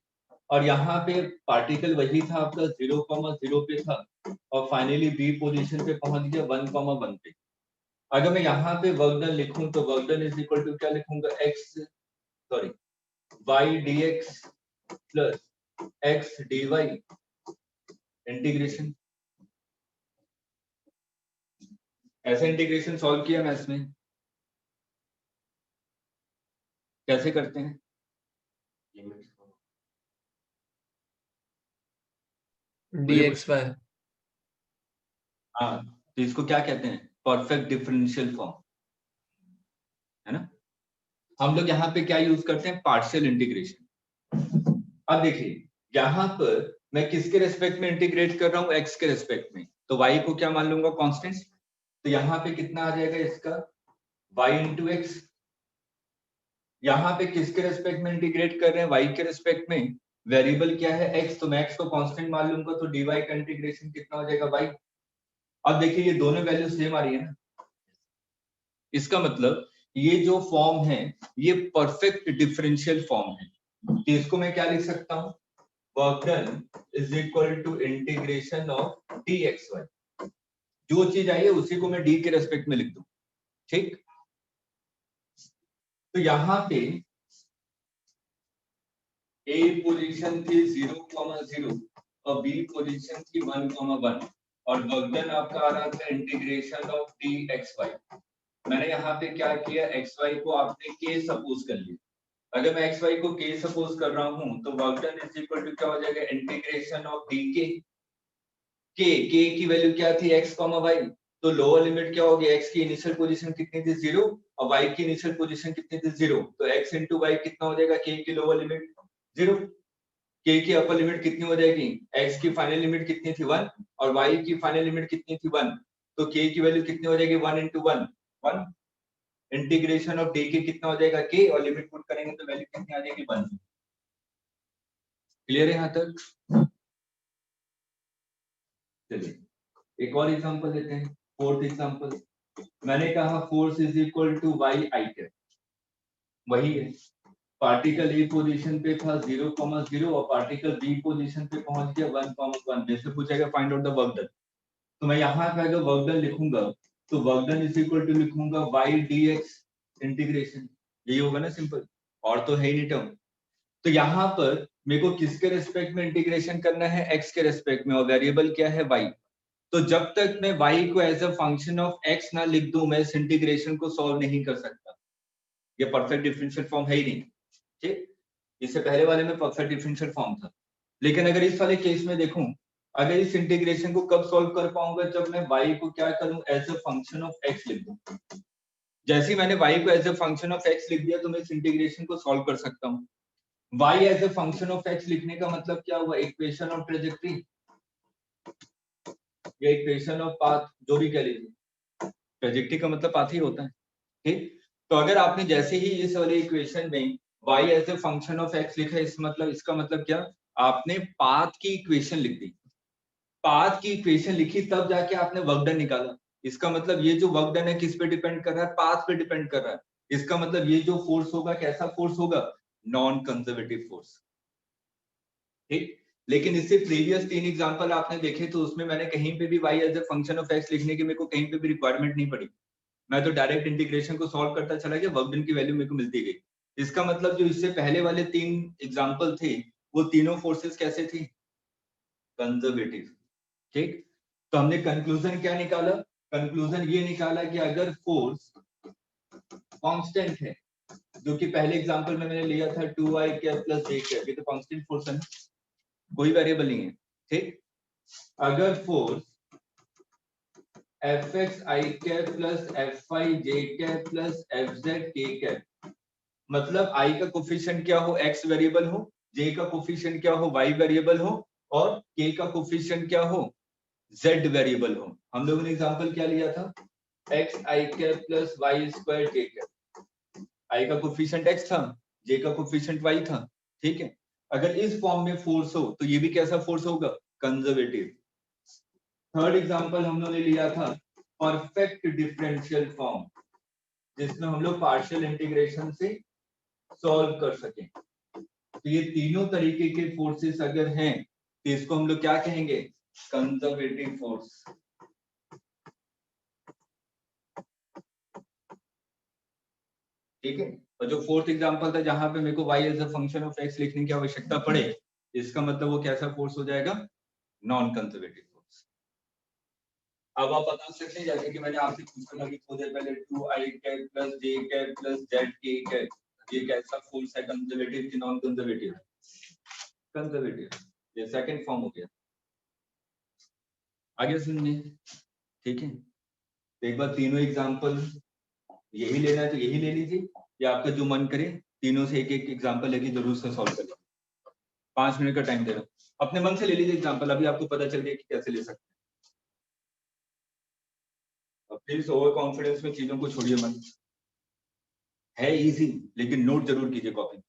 और यहाँ पे पार्टिकल वही था आपका 0,0 पे था, और फाइनली बी पोजीशन पे पहुंच गया 1,1 पे। अगर मैं यहाँ पे वर्क डन लिखूं तो work done is equal to क्या लिखूंगा, y dx plus x dy integration. ऐसे इंटीग्रेशन सॉल्व किया मैथ्स में, कैसे करते हैं? dxy। हाँ, तो इसको क्या कहते हैं, परफेक्ट डिफरेंशियल फॉर्म, है ना। हम लोग यहाँ पे क्या यूज करते हैं, पार्शियल इंटीग्रेशन। अब देखिए यहाँ पर मैं किसके रेस्पेक्ट में इंटीग्रेट कर रहा हूँ, x के रेस्पेक्ट में, तो y को क्या मान लूंगा, कांस्टेंट। तो यहाँ पे कितना आ जाएगा इसका y इंटू एक्स। यहाँ पे किसके रेस्पेक्ट में इंटीग्रेट कर रहे हैं, y के रेस्पेक्ट में। वेरिएबल क्या है x, तो मैं x को कांस्टेंट मान लूंगा तो dy का इंटीग्रेशन कितना हो जाएगा y। अब देखिए ये दोनों वैल्यू सेम आ रही है ना, इसका मतलब ये जो फॉर्म है ये परफेक्ट डिफरेंशियल फॉर्म है। तो इसको मैं क्या लिख सकता हूँ, work done is equal to integration of dxy। जो चीज आई है उसी को मैं d के रेस्पेक्ट में लिख दूं, ठीक। तो यहाँ पे A पोजीशन थी 0,0 और B पोजीशन थी 1,1 और वर्क डन आपका आ रहा था इंटीग्रेशन ऑफ dxy। मैंने यहाँ पे क्या किया, xy को आपने k सपोज कर लिया। अगर मैं xy को k सपोज कर रहा हूँ तो work done is equal to क्या हो जाएगा, इंटीग्रेशन ऑफ dk। k की वैल्यू क्या थी x, y, तो लोअर लिमिट क्या हो गया, x की इनिशियल पोजीशन कितनी थी 0 और y की इनिशियल पोजीशन कितनी थी 0, तो x इंटू y कितना हो जाएगा, k की लोअर लिमिट 0, k की अपर लिमिट कितनी हो जाएगी, x की फाइनल लिमिट कितनी थी 1 और y की फाइनल लिमिट कितनी थी 1, तो k की वैल्यू कितनी हो जाएगी 1 इंटू 1 1, इंटीग्रेशन ऑफ dk कितना हो जाएगा k और लिमिट पुट करेंगे तो वैल्यू कितनी आ जाएगी 1। क्लियर है यहाँ तक। चलिए एक और एग्जांपल लेते हैं, फोर्थ एग्जांपल। मैंने कहा force is equal to y i cap, वही है, पार्टिकल ए पोजीशन पे था 0,0 और पार्टिकल बी पोजीशन पे पहुंच गया 1,1। जैसे पूछेगा find out the work done, तो मैं यहाँ पे अगर वर्क डन लिखूंगा तो work done is equal to लिखूंगा वाई डी एक्स इंटीग्रेशन, यही होगा ना, सिंपल, और तो है ही नहीं टर्म। तो यहाँ पर मेरे को किसके रेस्पेक्ट में इंटीग्रेशन करना है, एक्स के रेस्पेक्ट में, और वेरिएबल क्या है वाई। तो जब तक मैं y को as a function of x ना लिख दूं मैं इस इंटीग्रेशन को सॉल्व नहीं कर सकता, ये परफेक्ट डिफरेंशियल फॉर्म है ही नहीं, ठीक। इससे पहले वाले में परफेक्ट डिफरेंशियल फॉर्म था, लेकिन अगर इस वाले केस में देखूं, अगर इस इंटीग्रेशन को कब सॉल्व कर पाऊंगा, जब मैं y को क्या करूं, as a function of x लिख दूं। जैसे ही मैंने y को as a function of x लिख दिया तो मैं इस इंटीग्रेशन को सॉल्व कर सकता हूं। y as a function of x लिखने का मतलब क्या हुआ, इक्वेशन ऑफ ट्रेजेक्टरी या इक्वेशन ऑफ पाथ, जो भी कह लीजिए, ट्रेजेक्टरी का मतलब पाथ ही होता है, ठीक। तो अगर आपने जैसे ही इस वाले इक्वेशन में y as a function of x लिखा है, इसका मतलब क्या, आपने पाथ की इक्वेशन लिख दी, पाथ की इक्वेशन लिखी तब जाके आपने वर्क डन निकाला। इसका मतलब ये जो वर्क डन है किस पे डिपेंड कर रहा है, पाथ पे डिपेंड कर रहा है। इसका मतलब ये जो फोर्स होगा कैसा फोर्स होगा, नॉन कंजर्वेटिव फोर्स, ठीक। लेकिन इससे प्रीवियस 3 एग्जांपल आपने देखे तो उसमें मैंने कहीं पे भी y as a function of x लिखने की मेरे को कहीं पे भी रिक्वायरमेंट नहीं पड़ी, मैं तो डायरेक्ट इंटीग्रेशन को सॉल्व करता चला गया, वर्क डन की वैल्यू मेरे को मिलती गई। इसका मतलब जो इससे पहले वाले 3 एग्जांपल थे वो तीनों फोर्सेस कैसे थी, कंजर्वेटिव, ठीक। तो हमने कंक्लूजन क्या निकाला, कंक्लूजन ये निकाला कि अगर फोर्स कांस्टेंट है, जो कि पहले एग्जांपल में मैंने लिया था 2i cap plus j cap, ये तो कांस्टेंट फोर्स है, कोई वेरिएबल नहीं है, ठीक। अगर force fx i cap plus fy j cap plus fz k cap, मतलब i का कोफिशिएंट क्या हो, x वेरिएबल हो, j का कोफिशिएंट क्या हो, y वेरिएबल हो, और k का कोफिशिएंट क्या हो, z वेरिएबल हो। हम लोगों ने एग्जांपल क्या लिया था, x i cap plus y square j cap, i का कोफिशिएंट x था, j का कोफिशिएंट y था, ठीक है। अगर इस फॉर्म में फोर्स हो तो ये भी कैसा फोर्स होगा, कंजर्वेटिव। थर्ड एग्जांपल हम लोगों ने लिया था परफेक्ट डिफरेंशियल फॉर्म, जिसमें हम लोग पार्शियल इंटीग्रेशन से सॉल्व कर सकें। तो ये तीनों तरीके के फोर्सेस अगर हैं तो इसको हम लोग क्या कहेंगे, कंजर्वेटिव फोर्स, ठीक है। और जो फोर्थ एग्जांपल था जहां पे मेरे को y as a function of x लिखने की आवश्यकता पड़े, इसका मतलब वो कैसा फोर्स हो जाएगा, नॉन कंजर्वेटिव फोर्स। अब आप बता सकते हैं जैसे कि मैंने आपसे पूछा था कि थोड़ी देर पहले 2i cap plus j cap plus z k cap, ये कैसा फोर्स है, कंजर्वेटिव कि नॉन कंजर्वेटिव, कंजर्वेटिव, ये सेकंड फॉर्म हो गया। आगे सुनिए, ठीक है। तो एक बार तीनों एग्जांपल यही लेना है तो यही ले लीजिए, या आपका जो मन करे तीनों से एक एक एग्जांपल लेके जरूर से सॉल्व कर लीजिए। 5 मिनट का टाइम दे रहा हूं, अपने मन से ले लीजिए एग्जांपल, अभी आपको पता चल गया कि कैसे ले सकते हैं। अब प्लीज ओवर कॉन्फिडेंस में चीजों को छोड़िए मत, है इजी, लेकिन नोट जरूर कीजिए कॉपी।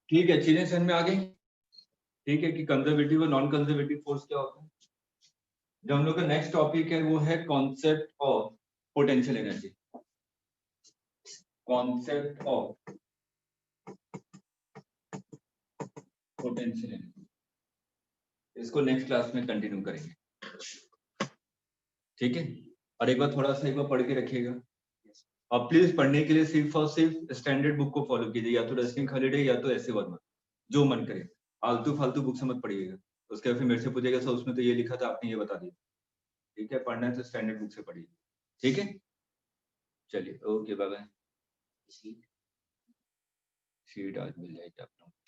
ठीक है, चीजें समझ में आ गई। ठीक है कि कंजर्वेटिव और नॉन कंजर्वेटिव फोर्स क्या होता है। जो हम लोग का नेक्स्ट टॉपिक है वो है concept of potential energy. Concept of potential energy, इसको नेक्स्ट क्लास में कंटिन्यू करेंगे। ठीक है, और एक बार थोड़ा सा एक बार पढ़ के रखिएगा। और प्लीज पढ़ने के लिए सिर्फ और सिर्फ स्टैंडर्ड बुक को फॉलो कीजिए, या तो रस्किन खालिडे या तो ऐसे वर्मा, जो मन करे। आलतू फालतू बुक से मत पढ़िएगा। उसके बाद फिर मेरे से पूछेगा सर उसमें तो ये लिखा था आपने ये बता दिया। ठीक है, पढ़ना है तो स्टैंडर्ड बुक से पढ़िए। ठीक है, चलिए ओके बाय बाय। शीट आज मिल जाएगी आप लोग।